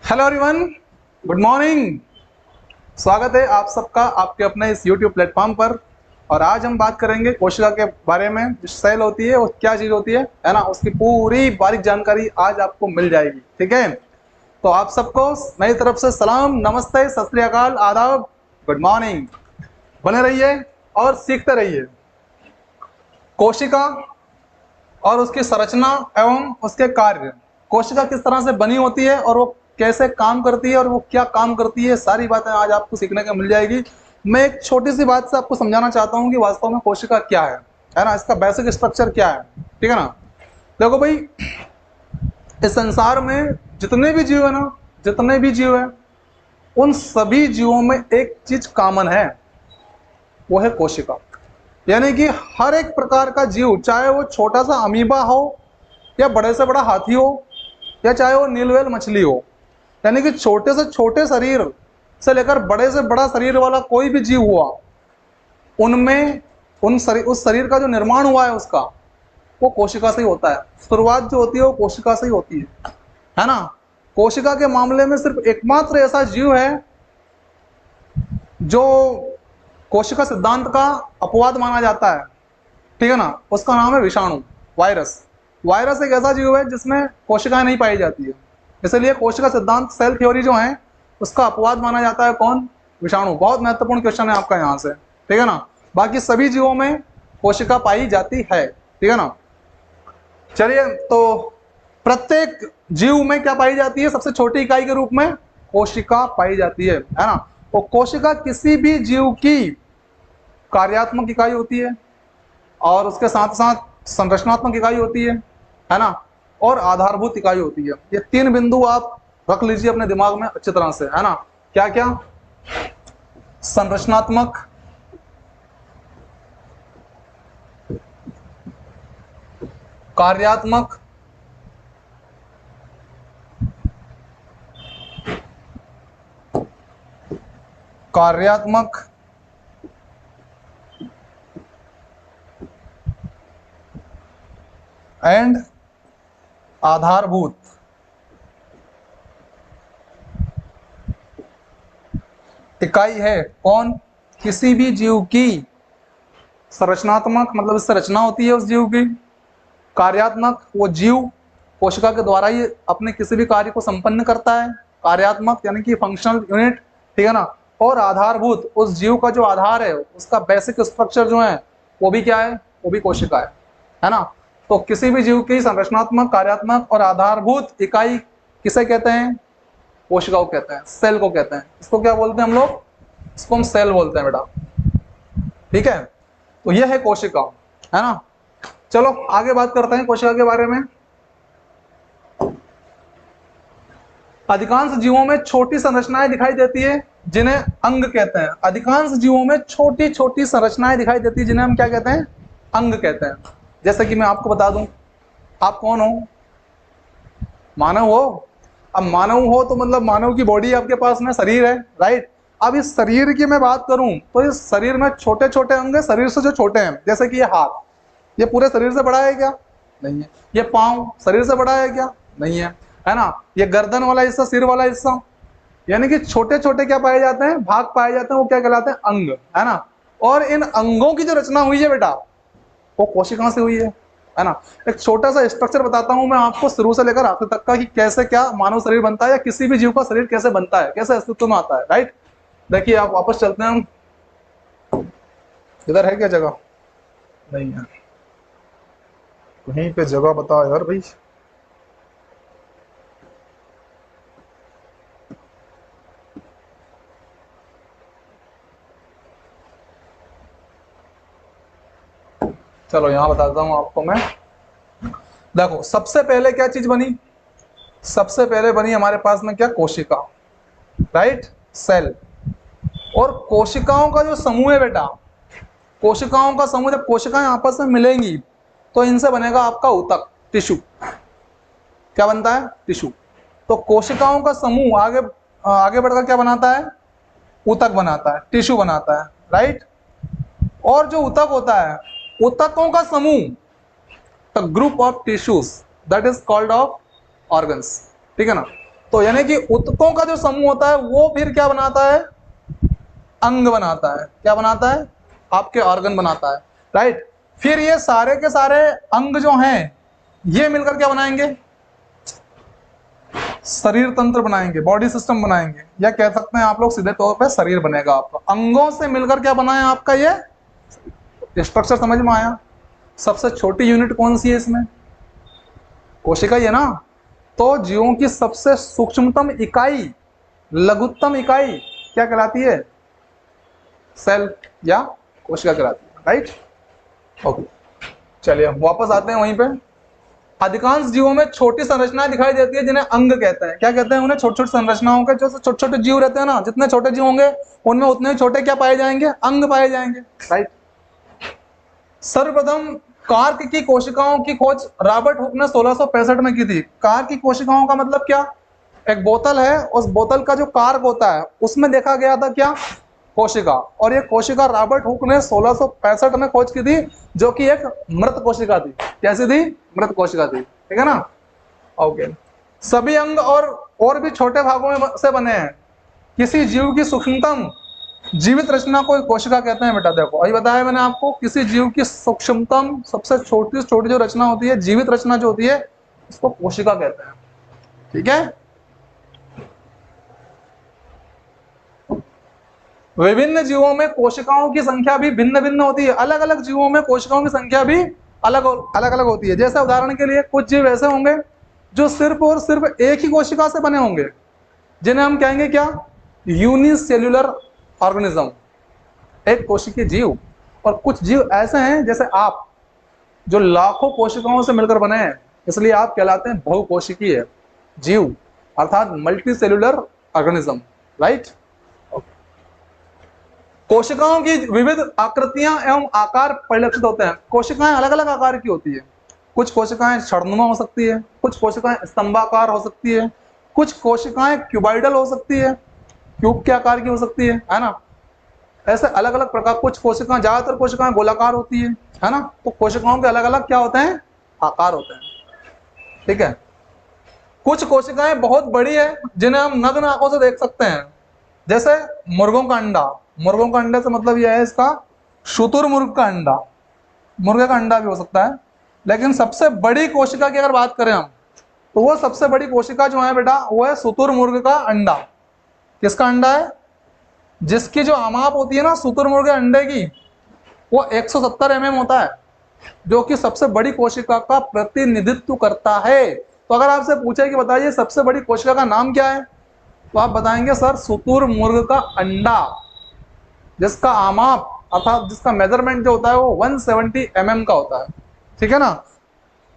Hello everyone, good morning. स्वागत है आप सबका आपके अपने इस यूट्यूब प्लेटफॉर्म पर। और आज हम बात करेंगे कोशिका के बारे में। जो सेल होती है वो क्या चीज़ होती है ना, उसकी पूरी बारीक जानकारी आज आपको मिल जाएगी। ठीक है, तो आप सबको मेरी तरफ से सलाम, नमस्ते, सत श्री अकाल, आदाब, गुड मॉर्निंग। बने रहिए और सीखते रहिए। कोशिका और उसकी संरचना एवं उसके कार्य। कोशिका किस तरह से बनी होती है और वो कैसे काम करती है और वो क्या काम करती है, सारी बातें आज आपको सीखने को मिल जाएगी। मैं एक छोटी सी बात से आपको समझाना चाहता हूँ कि वास्तव में कोशिका क्या है ना, इसका बेसिक स्ट्रक्चर क्या है। ठीक है ना। देखो भाई, इस संसार में जितने भी जीव है ना, जितने भी जीव है, उन सभी जीवों में एक चीज कॉमन है, वो है कोशिका। यानी कि हर एक प्रकार का जीव, चाहे वो छोटा सा अमीबा हो या बड़े से बड़ा हाथी हो या चाहे वो नीलवेल मछली हो, यानी कि छोटे से छोटे शरीर से लेकर बड़े से बड़ा शरीर वाला कोई भी जीव हुआ, उनमें उस शरीर का जो निर्माण हुआ है उसका, वो कोशिका से ही होता है। शुरुआत जो होती है वो कोशिका से ही होती है ना। कोशिका के मामले में सिर्फ एकमात्र ऐसा जीव है जो कोशिका सिद्धांत का अपवाद माना जाता है। ठीक है ना, उसका नाम है विषाणु, वायरस। वायरस एक ऐसा जीव है जिसमें कोशिकाएं नहीं पाई जाती है, इसलिए कोशिका सिद्धांत, सेल थ्योरी जो है, उसका अपवाद माना जाता है। कौन? विषाणु। बहुत महत्वपूर्ण क्वेश्चन है आपका यहाँ से। ठीक है ना। बाकी सभी जीवों में कोशिका पाई जाती है। ठीक है ना। चलिए, तो प्रत्येक जीव में क्या पाई जाती है? सबसे छोटी इकाई के रूप में कोशिका पाई जाती है ना। वो कोशिका किसी भी जीव की कार्यात्मक इकाई होती है और उसके साथ साथ संरचनात्मक इकाई होती है ना, और आधारभूत इकाई होती है। ये तीन बिंदु आप रख लीजिए अपने दिमाग में अच्छी तरह से, है ना। क्या क्या? संरचनात्मक, कार्यात्मक, कार्यात्मक एंड आधारभूत। इकाई है कौन? किसी भी जीव की संरचनात्मक, मतलब इससे रचना होती है उस जीव की। कार्यात्मक, वो जीव कोशिका के द्वारा ही अपने किसी भी कार्य को संपन्न करता है, कार्यात्मक यानी कि फंक्शनल यूनिट। ठीक है ना। और आधारभूत, उस जीव का जो आधार है, उसका बेसिक स्ट्रक्चर जो है, वो भी क्या है? वो भी कोशिका है ना। तो किसी भी जीव की संरचनात्मक, कार्यात्मक और आधारभूत इकाई किसे कहते हैं? कोशिका को कहते हैं, सेल को कहते हैं। इसको क्या बोलते हैं हम लोग? इसको हम सेल बोलते हैं बेटा। ठीक है, तो यह है कोशिका, है ना। चलो आगे बात करते हैं कोशिका के बारे में। अधिकांश जीवों में छोटी संरचनाएं दिखाई देती है जिन्हें अंग कहते हैं। अधिकांश जीवों में छोटी छोटी संरचनाएं दिखाई देती है जिन्हें हम क्या कहते हैं? अंग कहते हैं। जैसे कि मैं आपको बता दूं, आप कौन हो? मानव हो। अब मानव हो तो मतलब मानव की बॉडी आपके पास में, शरीर है, राइट। अब इस शरीर की मैं बात करूं तो इस शरीर में छोटे छोटे अंग है, शरीर से जो छोटे हैं। जैसे कि ये हाथ, ये पूरे शरीर से बड़ा है क्या? नहीं है। ये पाँव शरीर से बड़ा है क्या? नहीं है ना। ये गर्दन वाला हिस्सा, सिर वाला हिस्सा, यानी कि छोटे छोटे क्या पाए जाते हैं? भाग पाए जाते हैं, वो क्या कहलाते हैं? अंग, है ना। और इन अंगों की जो रचना हुई है बेटा, वो कोशिकाओं से हुई है ना। एक छोटा सा स्ट्रक्चर बताता हूं मैं आपको शुरू से लेकर आखिर तक का, कि कैसे क्या मानव शरीर बनता है या किसी भी जीव का शरीर कैसे बनता है, कैसे अस्तित्व में आता है, राइट। देखिए, आप वापस चलते हैं हम। इधर है क्या जगह? नहीं है, वहीं पे जगह बताओ यार भाई। चलो यहां बताता हूं आपको मैं। देखो, सबसे पहले क्या चीज बनी? सबसे पहले बनी हमारे पास में क्या? कोशिका, राइट, सेल। और कोशिकाओं का जो समूह है बेटा, कोशिकाओं का समूह, जब कोशिकाएं आपस में मिलेंगी तो इनसे बनेगा आपका ऊतक, टिश्यू। क्या बनता है? टिश्यू। तो कोशिकाओं का समूह आगे आगे बढ़कर क्या बनाता है? ऊतक बनाता है, टिश्यू बनाता है, राइट। और जो ऊतक होता है, ऊतकों का समूह, the group of tissues, that is called off organs. ठीक है ना। तो यानी कि ऊतकों का जो समूह होता है वो फिर क्या बनाता है, अंग बनाता है। क्या बनाता है, आपके ऑर्गन बनाता है, राइट। फिर ये सारे के सारे अंग जो हैं ये मिलकर क्या बनाएंगे, शरीर तंत्र बनाएंगे, बॉडी सिस्टम बनाएंगे, या कह सकते हैं आप लोग सीधे तौर पे शरीर बनेगा आपका। अंगों से मिलकर क्या बना है आपका ये स्ट्रक्चर, समझ में आया। सबसे छोटी यूनिट कौन सी है इसमें, कोशिका ही है ना। तो जीवों की सबसे सूक्ष्मतम इकाई, लघुत्तम इकाई क्या कहलाती है, सेल या कोशिका कहलाती है, राइट। ओके, चलिए वापस आते हैं वहीं पे। अधिकांश जीवों में छोटी संरचनाएं दिखाई देती है जिन्हें अंग कहते हैं। क्या कहते हैं उन्हें, छोटी छोटी संरचनाओं के, जो छोटे छोटे जीव रहते हैं ना, जितने छोटे जीव होंगे उनमें उतने ही छोटे क्या पाए जाएंगे, अंग पाए जाएंगे, राइट। सर्वप्रथम कार्क की कोशिकाओं की खोज रॉबर्ट हुक ने 1665 में की थी। कार्क की कोशिकाओं का मतलब क्या, एक बोतल है, उस बोतल का जो कार्क होता है उसमें देखा गया था क्या, कोशिका। और ये कोशिका रॉबर्ट हुक ने 1665 में खोज की थी, जो कि एक मृत कोशिका थी। कैसी थी, मृत कोशिका थी, ठीक है ना। ओके, सभी अंग और भी छोटे भागों में से बने हैं। किसी जीव की सूक्ष्मतम जीवित रचना को कोशिका कहते हैं बेटा। देखो अभी बताया मैंने आपको, किसी जीव की सूक्ष्मतम सबसे छोटी से छोटी जो रचना होती है, जीवित रचना जो होती है, उसको कोशिका कहते हैं, ठीक है। विभिन्न जीवों में कोशिकाओं की संख्या भी भिन्न भिन्न होती है। अलग अलग जीवों में कोशिकाओं की संख्या भी अलग अलग होती है। जैसे उदाहरण के लिए कुछ जीव ऐसे होंगे जो सिर्फ और सिर्फ एक ही कोशिका से बने होंगे, जिन्हें हम कहेंगे क्या, यूनिसेल्युलर ऑर्गेनिज्म, एक कोशिकीय जीव। और कुछ जीव ऐसे हैं जैसे आप, जो लाखों कोशिकाओं से मिलकर बने हैं, इसलिए आप कहलाते हैं बहुकोशिकीय जीव, अर्थात मल्टी सेल्युलर ऑर्गेनिज्म, राइट। कोशिकाओं की विविध आकृतियां एवं आकार परिलक्षित होते हैं। कोशिकाएं अलग अलग आकार की होती है। कुछ कोशिकाएं छड़नुमा हो सकती है, कुछ कोशिकाएं स्तंभाकार हो सकती है, कुछ कोशिकाएं क्यूबॉइडल हो सकती है, क्यूब के आकार की हो सकती है ना। ऐसे अलग अलग प्रकार, कुछ कोशिकाएं, ज्यादातर कोशिकाएं गोलाकार होती है ना। तो कोशिकाओं के अलग अलग क्या होते हैं, आकार होते हैं, ठीक है। कुछ कोशिकाएं बहुत बड़ी है जिन्हें हम नग्न आंखों से देख सकते हैं, जैसे मुर्गों का अंडा। मुर्गों का अंडे से मतलब यह है इसका शुतुरमुर्ग का अंडा, मुर्गे का अंडा भी हो सकता है। लेकिन सबसे बड़ी कोशिका की अगर बात करें हम, तो वो सबसे बड़ी कोशिका जो है बेटा, वो है शुतुरमुर्ग का अंडा। किसका अंडा है, जिसकी जो आमाप होती है ना शुतुरमुर्ग अंडे की, वो 170 mm होता है, जो कि सबसे बड़ी कोशिका का प्रतिनिधित्व करता है। तो अगर आपसे पूछे कि बताइए सबसे बड़ी कोशिका का नाम क्या है, तो आप बताएंगे सर शुतुरमुर्ग का अंडा, जिसका आमाप अर्थात जिसका मेजरमेंट जो होता है वो 170 mm का होता है, ठीक है ना।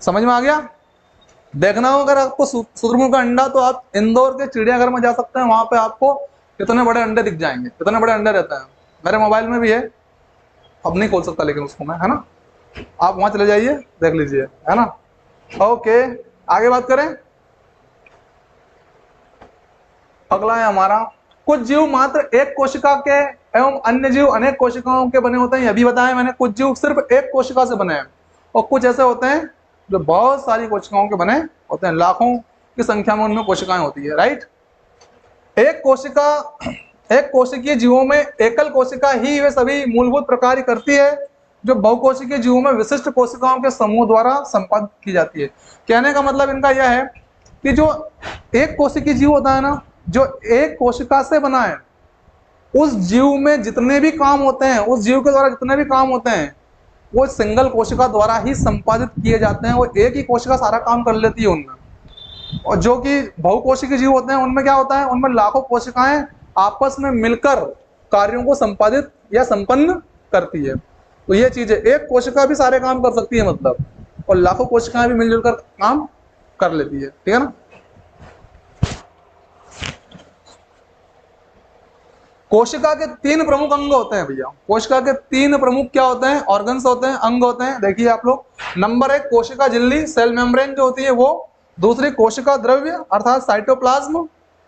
समझ में आ गया। देखना हो अगर आपको शुतुरमुर्ग का अंडा, तो आप इंदौर के चिड़ियाघर में जा सकते हैं, वहां पे आपको कितने बड़े अंडे दिख जाएंगे, कितने बड़े अंडे रहते हैं। मेरे मोबाइल में भी है, अब नहीं खोल सकता लेकिन उसको मैं, है ना। आप वहां चले जाइए, देख लीजिए, है ना। ओके, आगे बात करें। अगला है हमारा, कुछ जीव मात्र एक कोशिका के एवं अन्य जीव अनेक कोशिकाओं के बने होते हैं। यह भी बताया मैंने, कुछ जीव सिर्फ एक कोशिका से बने हैं, और कुछ ऐसे होते हैं जो बहुत सारी कोशिकाओं के बने होते हैं, लाखों की संख्या में उनमें कोशिकाएं होती है, राइट। एक कोशिकीय जीवों में एकल कोशिका ही वे सभी मूलभूत प्रकार करती है जो बहुकोशिकीय जीवों में विशिष्ट कोशिकाओं के समूह द्वारा संपादित की जाती है। कहने का मतलब इनका यह है कि जो एक कोशिकीय जीव होता है ना, जो एक कोशिका से बना है, उस जीव में जितने भी काम होते हैं, उस जीव के द्वारा जितने भी काम होते हैं, वो सिंगल कोशिका द्वारा ही संपादित किए जाते हैं। वो एक ही कोशिका सारा काम कर लेती है उनमें। और जो कि बहुकोशिकीय जीव होते हैं, उनमें क्या होता है, उनमें लाखों कोशिकाएं आपस में मिलकर कार्यों को संपादित या संपन्न करती है। तो ये चीज है, एक कोशिका भी सारे काम कर सकती है मतलब, और लाखों कोशिकाएं भी मिलजुल कर काम कर लेती है, ठीक है ना। कोशिका के 3 प्रमुख अंग होते हैं भैया। कोशिका के 3 प्रमुख क्या होते हैं, ऑर्गन्स होते हैं, अंग होते हैं। देखिए आप लोग, नंबर 1 कोशिका झिल्ली, सेल मेम्ब्रेन जो होती है वो। दूसरी कोशिका द्रव्य अर्थात साइटोप्लाज्म,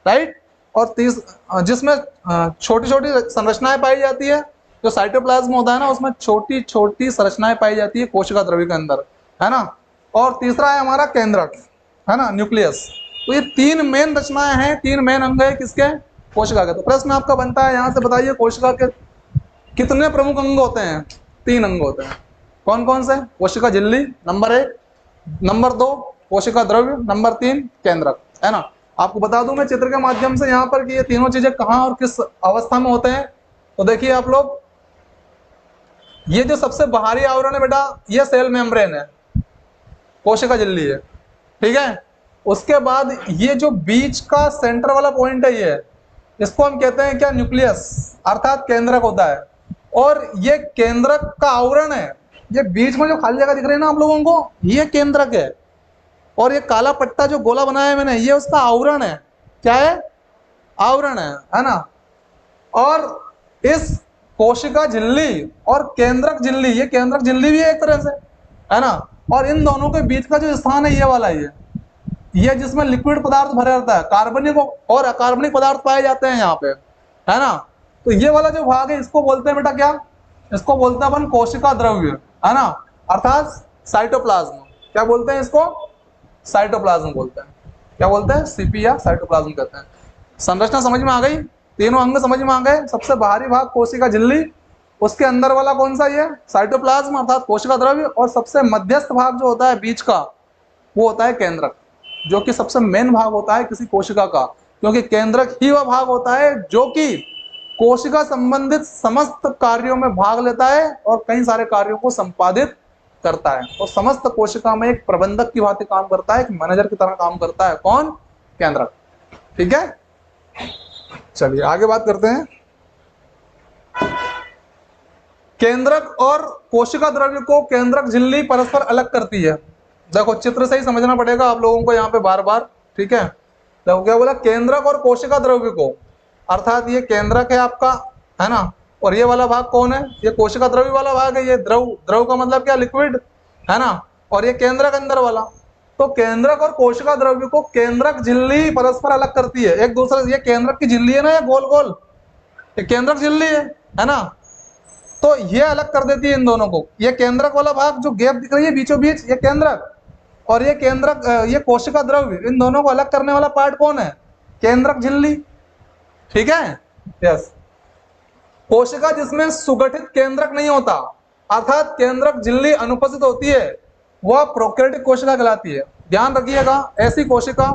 राइट। और जिसमें छोटी छोटी संरचनाएं पाई जाती है। जो साइटोप्लाज्म होता है ना, उसमें छोटी छोटी संरचनाएं पाई जाती है कोशिका द्रव्य के अंदर, है ना। और तीसरा है हमारा केंद्रक, है ना, न्यूक्लियस। तो ये तीन मेन रचनाएं हैं, तीन मेन अंग है किसके, कोशिका के। तो प्रश्न आपका बनता है यहाँ से, बताइए कोशिका के कितने प्रमुख अंग होते हैं? तीन अंग होते हैं। कौन कौन से? कोशिका झिल्ली नंबर 1, नंबर 2 कोशिका द्रव्य, नंबर 3 केंद्रक, है ना। आपको बता दूं मैं चित्र के माध्यम से यहाँ पर कि ये तीनों चीजें कहाँ और किस अवस्था में होते हैं। तो देखिए आप लोग, ये जो सबसे बाहरी आवरण है बेटा, ये सेल मेम्ब्रेन है, कोशिका झिल्ली है, ठीक है। उसके बाद ये जो बीच का सेंटर वाला पॉइंट है, ये इसको हम कहते हैं क्या, न्यूक्लियस, अर्थात केंद्रक होता है। और ये केंद्रक का आवरण है, ये बीच में जो खाली जगह दिख रही है ना आप लोगों को, ये केंद्रक है। और ये काला पट्टा जो गोला बनाया है मैंने, ये उसका आवरण है। क्या है? आवरण है ना। और इस कोशिका झिल्ली और केंद्रक झिल्ली, ये केंद्रक झिल्ली भी है एक तरह से, है ना। और इन दोनों के बीच का जो स्थान है, ये वाला ये जिसमें लिक्विड पदार्थ भरा रहता है, कार्बनिक और अकार्बनिक पदार्थ पाए जाते हैं यहाँ पे, है ना। तो ये वाला जो भाग है, इसको बोलते हैं बेटा क्या, इसको बोलते हैं अपन कोशिका द्रव्य, है ना, अर्थात साइटोप्लाज्म। क्या बोलते हैं इसको? साइटोप्लाज्म बोलते हैं। क्या बोलते हैं? सीपी या साइटोप्लाज्म कहते हैं। संरचना समझ में आ गई, तीनों अंग समझ में आ गए। सबसे बाहरी भाग कोशिका झिल्ली, उसके अंदर वाला कौन सा, ये साइटोप्लाज्म अर्थात कोशिका द्रव्य, और सबसे मध्यस्थ भाग जो होता है बीच का, वो होता है केंद्रक, जो कि सबसे मेन भाग होता है किसी कोशिका का, क्योंकि केंद्रक ही वह भाग होता है जो कि कोशिका संबंधित समस्त कार्यों में भाग लेता है और कई सारे कार्यों को संपादित करता है। और समस्त कोशिका में एक प्रबंधक की भांति काम करता है, एक मैनेजर की तरह काम करता है। कौन? केंद्रक। ठीक है, चलिए आगे बात करते हैं। केंद्रक और कोशिका द्रव्य को केंद्रक झिल्ली परस्पर अलग करती है। देखो चित्र से ही समझना पड़ेगा आप लोगों को यहाँ पे बार बार, ठीक है। देखो क्या बोला, केंद्रक और कोशिका द्रव्य को, अर्थात ये केंद्रक है आपका, है ना, और ये वाला भाग कौन है, ये कोशिका द्रव्य वाला भाग है। ये द्रव, द्रव का मतलब क्या, लिक्विड, है ना, और ये केंद्रक अंदर वाला। तो केंद्रक और कोशिका द्रव्य को केंद्रक झिल्ली परस्पर अलग करती है एक दूसरे से। ये केंद्रक की झिल्ली है ना, ये गोल गोल, ये केंद्रक झिल्ली है ना, तो ये अलग कर देती है इन दोनों को। ये केंद्रक वाला भाग जो गैप दिख रही है बीचों बीच, ये केंद्रक, और ये केंद्रक, ये कोशिका द्रव्य, इन दोनों को अलग करने वाला पार्ट कौन है? केंद्रक झिल्ली। ठीक है, यस। कोशिका जिसमें सुगठित केंद्रक नहीं होता, अर्थात केंद्रक झिल्ली अनुपस्थित होती है, वह प्रोकैरियोटिक कोशिका कहलाती है। ध्यान रखिएगा, ऐसी कोशिका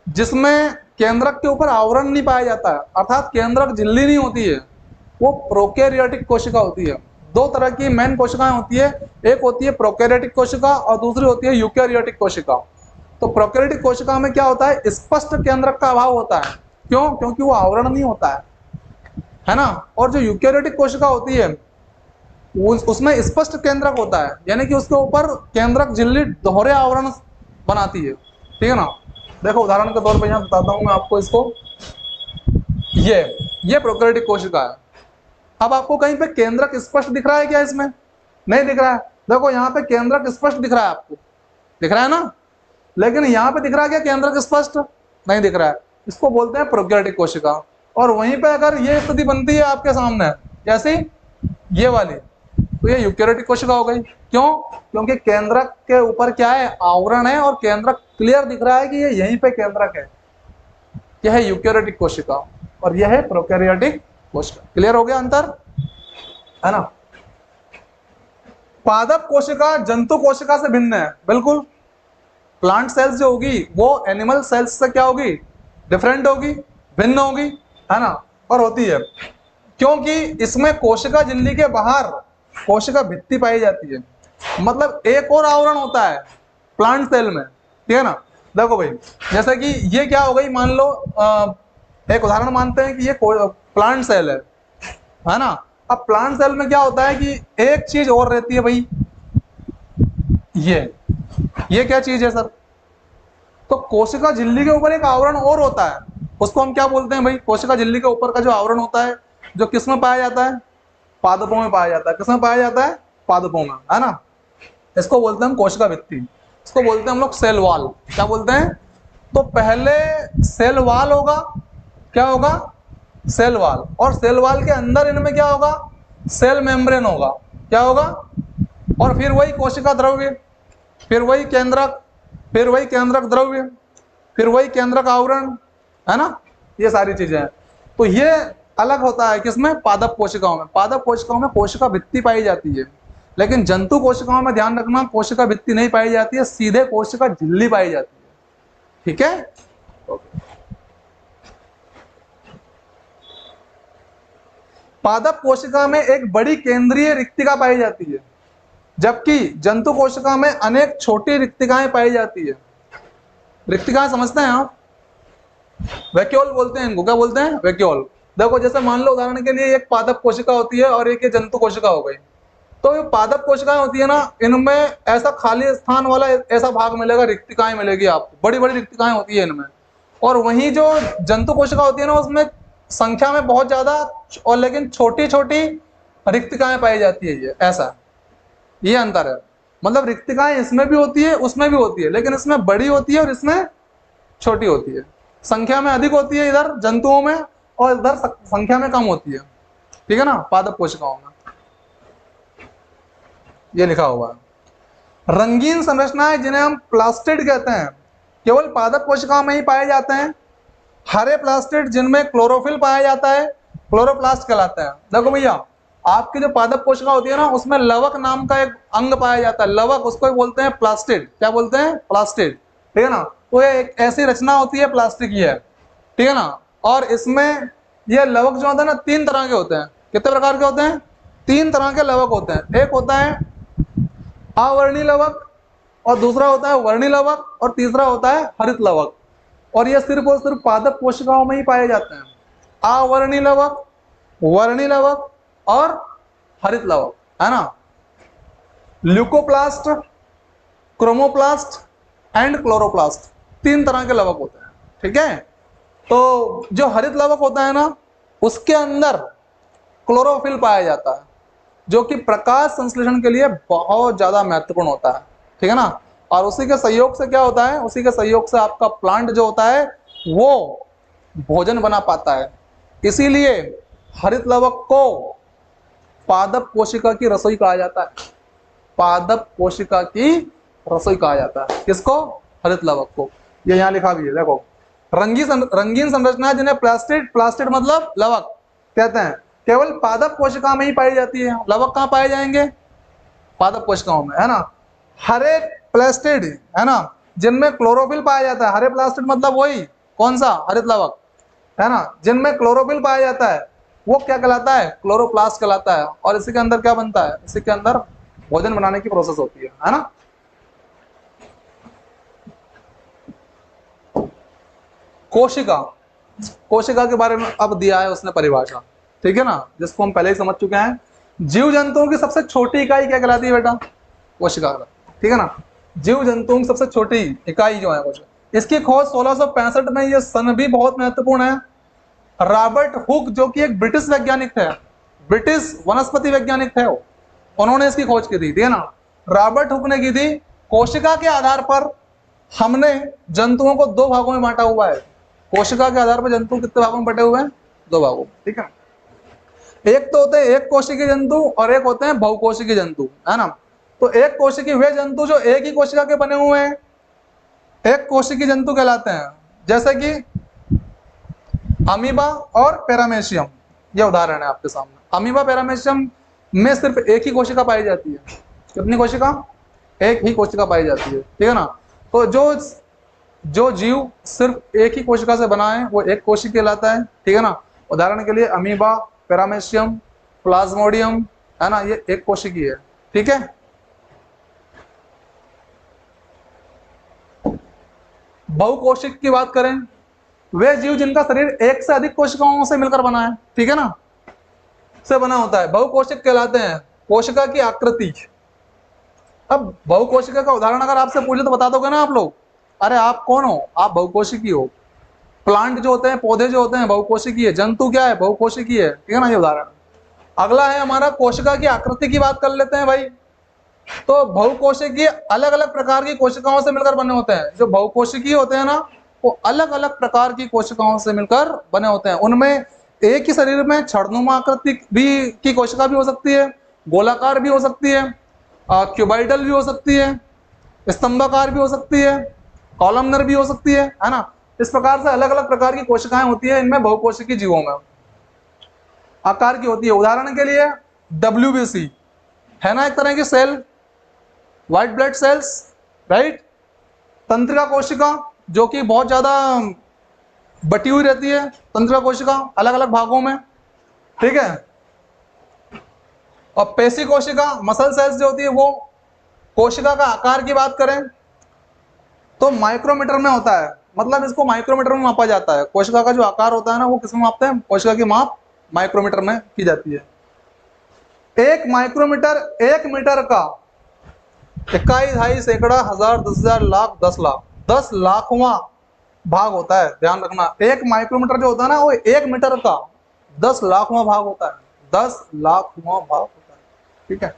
जिसमें केंद्रक के ऊपर आवरण नहीं पाया जाता है, अर्थात केंद्रक झिल्ली नहीं होती है, वो प्रोकैरियोटिक कोशिका होती है। दो तरह की मेन कोशिकाएं होती है, एक होती है प्रोकैरियोटिक कोशिका और दूसरी होती है यूकैरियोटिक कोशिका। तो प्रोकैरियोटिक कोशिका में क्या होता है, स्पष्ट केंद्रक का अभाव होता है। क्यों? क्योंकि वो आवरण नहीं होता है ना। और जो यूकैरियोटिक कोशिका होती है, उसमें स्पष्ट केंद्रक होता है, यानी कि उसके ऊपर केंद्रक झिल्ली दोहरे आवरण बनाती है। ठीक है ना। देखो उदाहरण के तौर पर यहाँ बताता हूँ मैं आपको इसको। ये प्रोकैरियोटिक कोशिका है। अब आपको कहीं पे केंद्रक स्पष्ट दिख रहा है क्या? इसमें नहीं दिख रहा है। देखो यहाँ पे केंद्रक स्पष्ट दिख रहा है, आपको दिख रहा है ना, लेकिन यहाँ पे दिख रहा है क्या केंद्रक स्पष्ट? नहीं दिख रहा है। इसको बोलते हैं प्रोकैरियोटिक कोशिका। और वहीं पे अगर ये स्थिति बनती है आपके सामने, जैसे ये वाली, तो ये यूकैरियोटिक कोशिका हो गई। क्यों? क्योंकि केंद्रक के ऊपर क्या है, आवरण है, और केंद्रक क्लियर दिख रहा है कि ये यहीं पे केंद्रक है। यह है यूकैरियोटिक कोशिका और यह है प्रोकैरियोटिक कोशिका। क्लियर हो गया अंतर, है ना। पादप कोशिका जंतु कोशिका से भिन्न है, बिल्कुल। प्लांट सेल्स जो होगी वो एनिमल सेल्स से क्या होगी, डिफरेंट होगी, भिन्न होगी, है ना। और होती है क्योंकि इसमें कोशिका झिल्ली के बाहर कोशिका भित्ति पाई जाती है, मतलब एक और आवरण होता है प्लांट सेल में। ठीक है ना। देखो भाई, जैसे कि ये क्या हो गई, मान लो एक उदाहरण मानते हैं कि ये प्लांट सेल है ना। अब प्लांट सेल में क्या होता है कि एक चीज और रहती है भाई, ये क्या चीज है सर? तो कोशिका झिल्ली के ऊपर एक आवरण और होता है, उसको हम क्या बोलते हैं भाई? कोशिका झिल्ली के ऊपर का जो आवरण होता है, जो किस में पाया जाता है? पादपों में पाया जाता है। किस में पाया जाता है? पादपों में, है ना। इसको बोलते हैं हम कोशिका भित्ति, इसको बोलते हैं हम लोग सेल वॉल। क्या बोलते हैं? तो पहले सेल वॉल होगा, क्या होगा? Cell wall. और सेल वॉल के अंदर इनमें क्या होगा? सेल मेम्ब्रेन होगा। क्या होगा? और फिर वही कोशिका द्रव्य, फिर वही केंद्रक, फिर वही केंद्रक द्रव्य, फिर वही केंद्रक आवरण, है ना, ये सारी चीजें हैं। तो ये अलग होता है किसमें, पादप कोशिकाओं में। पादप कोशिकाओं में कोशिका भित्ति पाई जाती है, लेकिन जंतु कोशिकाओं में ध्यान रखना कोशिका भित्ति नहीं पाई जाती है, सीधे कोशिका झिल्ली पाई जाती है। ठीक है, पादप कोशिका में एक बड़ी केंद्रीय रिक्तिका पाई जाती है, जबकि जंतु कोशिका में अनेक छोटी रिक्तिकाएं पाई जाती है। रिक्तिकाएं समझते हैं आप, वैक्यूल बोलते हैं इनको, क्या बोलते हैं, वैक्यूल। देखो जैसे मान लो उदाहरण के लिए एक पादप कोशिका होती है और एक ये जंतु कोशिका हो गई, तो ये पादप कोशिकाएं होती है ना, इनमें ऐसा खाली स्थान वाला ऐसा भाग मिलेगा, रिक्तिकाएं मिलेगी आपको, बड़ी बड़ी रिक्तिकाएं होती है इनमें। और वहीं जो जंतु कोशिका होती है ना, उसमें संख्या में बहुत ज्यादा और लेकिन छोटी छोटी रिक्तिकाएं पाई जाती है, ये ऐसा, ये अंतर है। मतलब रिक्तिकाएं इसमें भी होती है उसमें भी होती है, लेकिन इसमें बड़ी होती है और इसमें छोटी होती है। संख्या में अधिक होती है इधर जंतुओं में और इधर संख्या में कम होती है। ठीक है ना, पादप कोशिकाओं में ये लिखा हुआ है। रंगीन संरचनाएं जिन्हें हम प्लास्टिड कहते हैं, केवल पादप कोशिकाओं में ही पाए जाते हैं। हरे प्लास्टिड जिनमें क्लोरोफिल पाया जाता है, क्लोरोप्लास्ट कहलाते हैं। देखो भैया, आपकी जो पादप कोशिका होती है ना, उसमें लवक नाम का एक अंग पाया जाता है, लवक, उसको बोलते हैं प्लास्टिड। क्या बोलते हैं, प्लास्टिड। ठीक है ना, तो ये एक ऐसी रचना होती है, प्लास्टिक की है। ठीक है ना, और इसमें ये लवक जो होता है ना, 3 तरह के होते हैं। कितने प्रकार के होते हैं, 3 तरह के लवक होते हैं। एक होता है अवर्णी लवक, और दूसरा होता है वर्णी लवक, और तीसरा होता है हरित लवक। और ये सिर्फ और सिर्फ पादप कोशिकाओं में ही पाए जाते हैं। अवर्णी लवक, वर्णी लवक और हरित लवक, है ना। ल्यूकोप्लास्ट, क्रोमोप्लास्ट एंड क्लोरोप्लास्ट, 3 तरह के लवक होते हैं। ठीक है, तो जो हरित लवक होता है ना, उसके अंदर क्लोरोफिल पाया जाता है, जो कि प्रकाश संश्लेषण के लिए बहुत ज्यादा महत्वपूर्ण होता है। ठीक है ना, और उसी के सहयोग से क्या होता है, उसी के सहयोग से आपका प्लांट जो होता है वो भोजन बना पाता है। इसीलिए हरित लवक को पादप कोशिका की रसोई कहा जाता है। पादप कोशिका की रसोई कहा जाता है किसको, हरित लवक को। ये यहाँ लिखा भी है, देखो। रंगीन संरचना जिन्हें प्लास्टिड, प्लास्टिड मतलब लवक कहते हैं, केवल पादप कोशिका में ही पाई जाती है। लवक कहाँ पाए जाएंगे, पादप कोशिकाओं में, है ना। हरे प्लास्टिड, है ना, जिनमें क्लोरोफिल पाया जाता है। हरे प्लास्टिड मतलब वही, कौन सा, हरित लवक, है ना, जिनमें क्लोरोफिल पाया जाता है, वो क्या कहलाता है, क्लोरोप्लास्ट कहलाता है। और इसी के अंदर क्या बनता है, इसी के अंदर भोजन बनाने की प्रोसेस होती है ना। कोशिका, कोशिका के बारे में अब दिया है उसने परिभाषा, ठीक है ना, जिसको हम पहले ही समझ चुके हैं। जीव जंतुओं की सबसे छोटी इकाई क्या कहलाती है बेटा, कोशिका। ठीक है ना, जीव जंतुओं की सबसे छोटी इकाई जो है कोशिका। इसकी खोज 1665 में, ये सन भी बहुत महत्वपूर्ण है। रॉबर्ट हुक, जो कि एक ब्रिटिश वैज्ञानिक थे, ब्रिटिश वनस्पति वैज्ञानिक थे, उन्होंने इसकी खोज की थी। ठीक है ना, रॉबर्ट हुक ने की थी। कोशिका के आधार पर हमने जंतुओं को 2 भागों में बांटा हुआ है। कोशिका के आधार पर जंतु कितने भागों में बटे हुए हैं, 2 भागों। ठीक है, एक तो होते हैं एक कोशिकीय जंतु और एक होते हैं बहुकोशिकीय जंतु, है ना। तो एक कोशिकीय वे जंतु जो एक ही कोशिका के बने हुए हैं, एक कोशिकीय जंतु कहलाते हैं। जैसे कि अमीबा और पैरामेशियम, ये उदाहरण है आपके सामने। अमीबा पैरामेशियम में सिर्फ एक ही कोशिका पाई जाती है। कितनी कोशिका, एक ही कोशिका पाई जाती है। ठीक है ना, तो जो जीव सिर्फ एक ही कोशिका से बना है वो एक कोशिका कहलाता है। ठीक है ना, उदाहरण के लिए अमीबा, पैरामेशियम, प्लाज्मोडियम, है ना, ये एक कोशिकीय है। ठीक है, बहुकोशिक की बात करें, वे जीव जिनका शरीर एक से अधिक कोशिकाओं से मिलकर बना है, ठीक है ना, से बना होता है, बहुकोशिक कहलाते हैं। कोशिका की आकृति, अब बहुकोशिका का उदाहरण अगर आपसे पूछे तो बता दोगे ना आप लोग, अरे आप कौन हो, आप बहुकोशिकी हो। प्लांट जो होते हैं, पौधे जो होते हैं, बहुकोशिकीय है। जंतु क्या है, बहुकोशिकीय है। ठीक है ना, ये उदाहरण। अगला है हमारा कोशिका की आकृति की बात कर लेते हैं भाई। तो बहुकोशिकीय अलग अलग प्रकार की कोशिकाओं से मिलकर बने होते हैं। जो बहुकोशिकीय होते हैं ना, वो अलग अलग प्रकार की कोशिकाओं से मिलकर बने होते हैं। उनमें एक ही शरीर में छड़नुमा आकृति भी की कोशिका भी हो सकती है, गोलाकार भी हो सकती है, क्यूबाइडल भी हो सकती है, स्तंभाकार भी हो सकती है, कॉलमनर भी हो सकती है ना। इस प्रकार से अलग अलग प्रकार की कोशिकाएं होती है इनमें, बहुकोशिकीय जीवों में आकार की होती है। उदाहरण के लिए WBC है ना, एक तरह की cell, white blood cells, right. तंत्रिका कोशिका जो कि बहुत ज्यादा बटी हुई रहती है, तंत्रिका कोशिका अलग अलग भागों में, ठीक है। और पेशी कोशिका, मसल सेल्स जो होती है वो। कोशिका का आकार की बात करें तो माइक्रोमीटर में होता है, मतलब इसको माइक्रोमीटर में मापा जाता है। कोशिका का जो आकार होता है ना वो किसमें मापते हैं, कोशिका की माप माइक्रोमीटर में की जाती है। एक माइक्रोमीटर 1 मीटर का इकाई, ढाई, सैकड़ा, हजार, 10,000, लाख, 10 लाख, 10 लाखवां भाग होता है। ध्यान रखना, एक माइक्रोमीटर जो होता है ना वो 1 मीटर का 10 लाखवां भाग होता है, 10 लाखवां भाग होता है, ठीक है।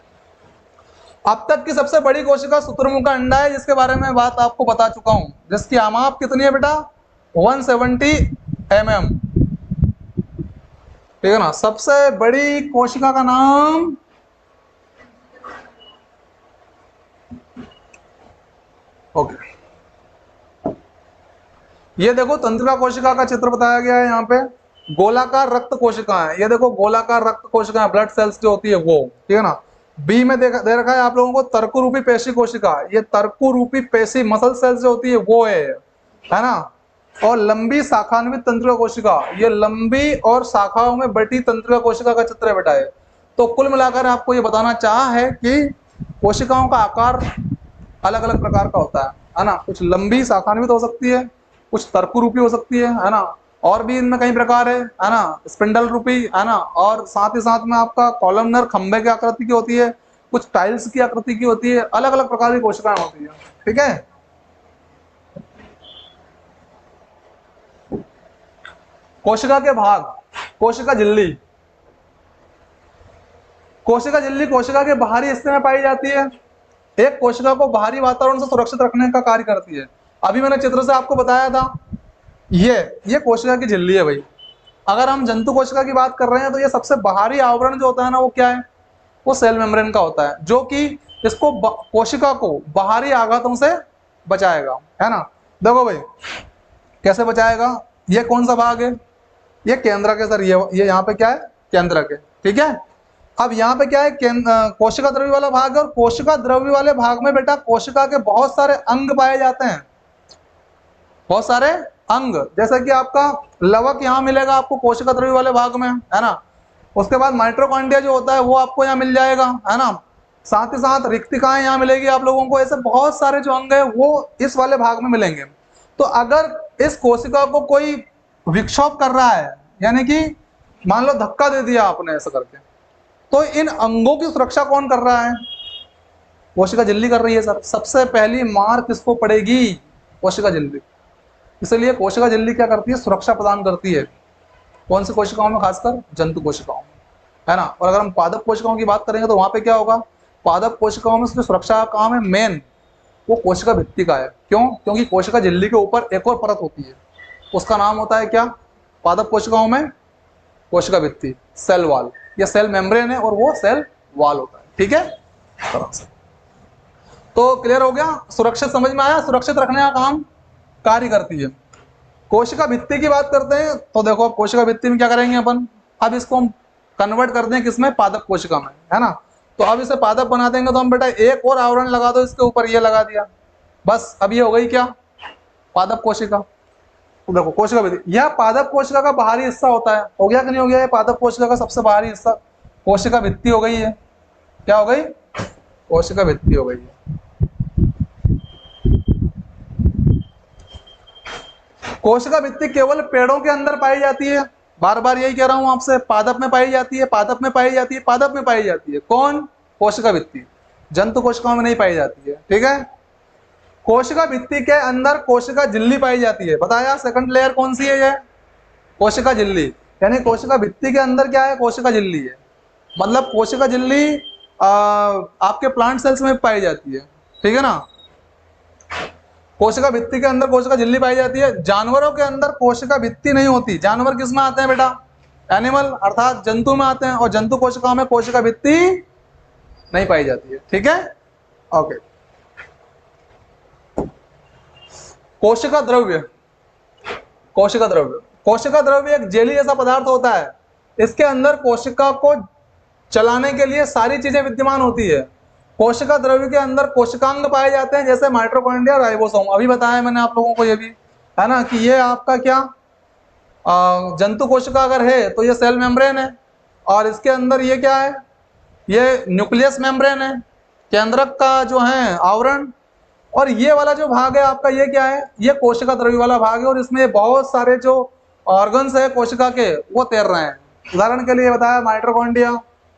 अब तक की सबसे बड़ी कोशिका शुतुरमुर्ग का अंडा है, जिसके बारे में बात आपको बता चुका हूं, जिसकी आमाप कितनी है बेटा, 170 mm, ठीक है ना। सबसे बड़ी कोशिका का नाम, ओके, ये देखो तंत्रिका कोशिका का चित्र बताया गया है यहाँ पे। गोलाकार रक्त कोशिकाएं, ये देखो गोलाकार रक्त कोशिकाएं, ब्लड सेल्स जो होती है वो, ठीक है ना। बी में दे रखा है आप लोगों को तर्कु रूपी पेशी कोशिका, ये तर्कु रूपी पेशी मसल सेल्स जो होती है वो है ना। और लंबी शाखान्वित तंत्रिका कोशिका, ये लंबी और शाखाओं में बटी तंत्रिका कोशिका का चित्र है बेटा ये। तो कुल मिलाकर आपको ये बताना चाहा है कि कोशिकाओं का आकार अलग अलग प्रकार का होता है ना। कुछ लंबी शाखान्वित हो सकती है, कुछ तर्कु रूपी हो सकती है ना। और भी इनमें कई प्रकार है ना, स्पिंडल रूपी है ना। और साथ ही साथ में आपका कॉलमनर खंबे की आकृति की होती है, कुछ टाइल्स की आकृति की होती है, अलग अलग प्रकार की कोशिकाएं होती है, ठीक है। कोशिका के भाग, कोशिका झिल्ली। कोशिका झिल्ली कोशिका के बाहरी हिस्से में पाई जाती है, एक कोशिका को बाहरी वातावरण से सुरक्षित रखने का कार्य करती है। अभी मैंने चित्र से आपको बताया था, ये कोशिका की झिल्ली है भाई। अगर हम जंतु कोशिका की बात कर रहे हैं तो ये सबसे बाहरी आवरण जो होता है ना वो क्या है, वो सेल मेम्ब्रेन का होता है, जो कि इसको कोशिका को बाहरी आघातों से बचाएगा, है ना। देखो भाई कैसे बचाएगा, ये कौन सा भाग है, ये केंद्रक है सर, ये यहाँ पे क्या है, केंद्रक है, ठीक है। अब यहाँ पे क्या है, कोशिका द्रव्य वाला भाग है, और कोशिका द्रव्य वाले भाग में बेटा कोशिका के बहुत सारे अंग पाए जाते हैं, बहुत सारे अंग। जैसे कि आपका लवक यहाँ मिलेगा आपको कोशिका द्रव्य वाले भाग में, है ना। उसके बाद माइटोकॉन्ड्रिया जो होता है वो आपको यहाँ मिल जाएगा, है ना। साथ ही साथ रिक्तिकाएं यहाँ मिलेगी आप लोगों को। ऐसे बहुत सारे जो अंग है वो इस वाले भाग में मिलेंगे। तो अगर इस कोशिका को कोई विक्षोभ कर रहा है, यानी कि मान लो धक्का दे दिया आपने ऐसा करके, तो इन अंगों की सुरक्षा कौन कर रहा है, कोशिका झिल्ली कर रही है सर। सबसे पहली मार किसको पड़ेगी, कोशिका झिल्ली। इसलिए कोशिका झिल्ली क्या करती है, सुरक्षा प्रदान करती है। कौन सी कोशिकाओं में, खासकर जंतु कोशिकाओं में, है ना। और अगर हम पादप कोशिकाओं की बात करेंगे तो वहां पे क्या होगा, पादप कोशिकाओं में जो सुरक्षा का काम है मेन, वो कोशिका भित्ति का है। क्यों, क्योंकि कोशिका झिल्ली के ऊपर एक और परत होती है, उसका नाम होता है क्या, पादप कोशिकाओं में कोशिका भित्ति, सेल वॉल। ये सेल मेम्ब्रेन है और वो सेल वॉल होता है, ठीक है। तो क्लियर हो गया, सुरक्षित समझ में आया, सुरक्षित रखने का काम कार्य करती है। कोशिका भित्ति की बात करते हैं तो देखो कोशिका भित्ति में क्या करेंगे अपन, अब इसको हम कन्वर्ट करते हैं किसमें, पादप कोशिका में, है ना। तो अब इसे पादप बना देंगे तो हम बेटा एक और आवरण लगा दो इसके ऊपर, ये लगा दिया, बस अब ये हो गई क्या, पादप कोशिका। तो देखो कोशिका भित्ति, यह पादप कोशिका का बाहरी हिस्सा होता है। हो गया कि नहीं हो गया, ये पादप कोशिका का सबसे बाहरी हिस्सा कोशिका भित्ति हो गई है। क्या हो गई, कोशिका भित्ति हो गई है। कोशिका भित्ति केवल पेड़ों के अंदर पाई जाती है, बार बार यही कह रहा हूं आपसे, पादप में पाई जाती है, पादप में पाई जाती है, पादप में पाई जाती है। कौन, कोशिका भित्ति। जंतु कोशिकाओं में नहीं पाई जाती है, ठीक है। कोशिका भित्ति के अंदर कोशिका झिल्ली पाई जाती है, बताया सेकंड लेयर कौन सी है, ये कोशिका झिल्ली। यानी कोशिका भित्ति के अंदर क्या है, कोशिका झिल्ली है। मतलब कोशिका झिल्ली आपके प्लांट सेल्स में पाई जाती है, ठीक है ना। कोशिका भित्ति के अंदर कोशिका झिल्ली पाई जाती है। जानवरों के अंदर कोशिका भित्ति नहीं होती। जानवर किस में आते हैं बेटा, एनिमल अर्थात जंतु में आते हैं, और जंतु कोशिकाओं में कोशिका भित्ति नहीं पाई जाती है, ठीक है, ओके। कोशिका द्रव्य, कोशिका द्रव्य, कोशिका द्रव्य एक जेली जैसा पदार्थ होता है। इसके अंदर कोशिका को चलाने के लिए सारी चीजें विद्यमान होती है। कोशिका द्रव्य के अंदर कोशिकांग पाए जाते हैं, जैसे माइटोकॉन्ड्रिया, राइबोसोम। अभी बताया मैंने आप लोगों को ये भी, है ना, कि ये आपका क्या जंतु कोशिका अगर है तो ये सेल मेम्ब्रेन है, और इसके अंदर ये क्या है, ये न्यूक्लियस मेम्ब्रेन है, केंद्रक का जो है आवरण। और ये वाला जो भाग है आपका, ये क्या है, ये कोशिका द्रव्य वाला भाग है, और इसमें बहुत सारे जो ऑर्गन्स है कोशिका के वो तैर रहे हैं। उदाहरण के लिए बताया माइटोकॉन्ड्रिया,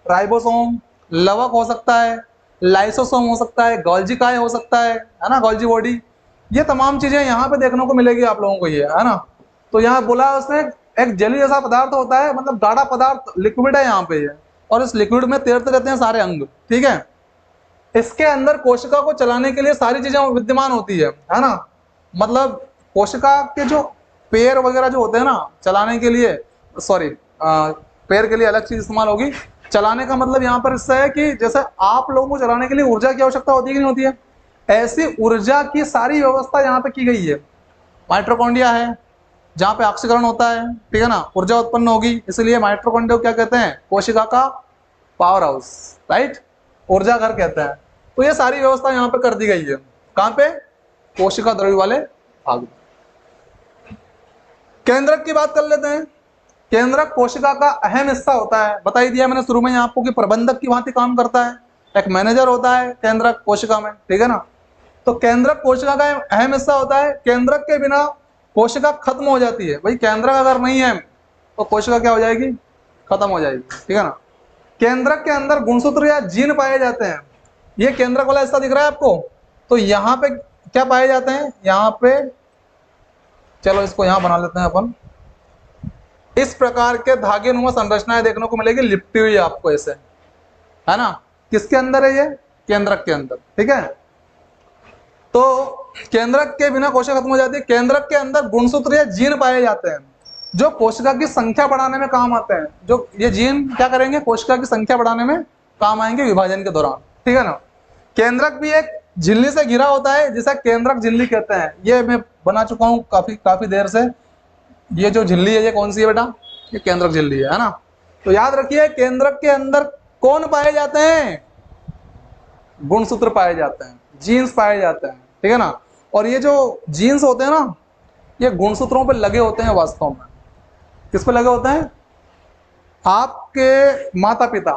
राइबोसोम, लवक हो सकता है, लाइसोसोम हो सकता है, गोल्जी काय हो सकता है ना, गोल्जी बॉडी। ये तमाम चीजें यहाँ पे देखने को मिलेगी आप लोगों को, ये है ना। तो यहाँ बोला उसने एक जेली जैसा पदार्थ होता है, मतलब गाढ़ा पदार्थ, लिक्विड है यहाँ पे ये, और इस लिक्विड में तैरते रहते हैं सारे अंग, ठीक है। इसके अंदर कोशिका को चलाने के लिए सारी चीजें विद्यमान होती है ना। मतलब कोशिका के जो पैर वगैरह जो होते हैं ना चलाने के लिए, सॉरी पैर के लिए अलग चीज इस्तेमाल होगी, चलाने का मतलब यहाँ पर इससे है कि जैसे आप लोगों को चलाने के लिए ऊर्जा की आवश्यकता होती है कि नहीं होती है, ऐसी ऊर्जा की सारी व्यवस्था यहाँ पे की गई है। माइटोकॉन्ड्रिया है जहाँ पे ऑक्सीकरण होता है, ठीक है ना, ऊर्जा उत्पन्न होगी, इसलिए माइटोकॉन्ड्रिया को क्या कहते हैं, कोशिका का पावर हाउस, राइट, ऊर्जा घर कहते हैं। तो ये सारी व्यवस्था यहाँ पे कर दी गई है, कहाँ पे, कोशिका द्रव्य वाले भाग। केंद्रक की बात कर लेते हैं। केंद्रक कोशिका का अहम हिस्सा होता है, बता ही दिया मैंने शुरू में आपको कि प्रबंधक की भांति काम करता है, एक मैनेजर होता है केंद्रक कोशिका में, ठीक है ना। तो केंद्रक कोशिका का अहम हिस्सा होता है। केंद्रक के बिना कोशिका खत्म हो जाती है। भाई केंद्रक अगर नहीं है तो कोशिका क्या हो जाएगी, खत्म हो जाएगी, ठीक है ना। केंद्रक के अंदर गुणसूत्र या जीन पाए जाते हैं। ये केंद्रक वाला हिस्सा दिख रहा है आपको, तो यहाँ पे क्या पाए जाते हैं, यहाँ पे, चलो इसको यहाँ बना लेते हैं अपन। इस प्रकार के धागे नुमा संरचनाएं देखने को मिलेगी, लिपटी हुई आपको ऐसे, है ना। किसके अंदर है ये, केंद्रक के अंदर, ठीक है। तो केंद्रक के बिना कोशिका खत्म हो जाती है। केंद्रक के अंदर गुणसूत्र या जीन पाए जाते हैं जो कोशिका की संख्या बढ़ाने में काम आते हैं। जो ये जीन क्या करेंगे, कोशिका की संख्या बढ़ाने में काम आएंगे विभाजन के दौरान, ठीक है ना। केंद्रक भी एक झिल्ली से घिरा होता है जिसे केंद्रक झिल्ली कहते हैं। ये मैं बना चुका हूँ काफी देर से। ये जो झिल्ली है ये कौन सी है बेटा, ये केंद्रक झिल्ली है ना। तो याद रखिए केंद्रक के अंदर कौन पाए जाते हैं, गुणसूत्र पाए जाते हैं, जीन्स पाए जाते हैं, ठीक है ना। और ये जो जीन्स होते हैं ना, ये गुणसूत्रों पे लगे होते हैं वास्तव में। किस पे लगे होते हैं, आपके माता पिता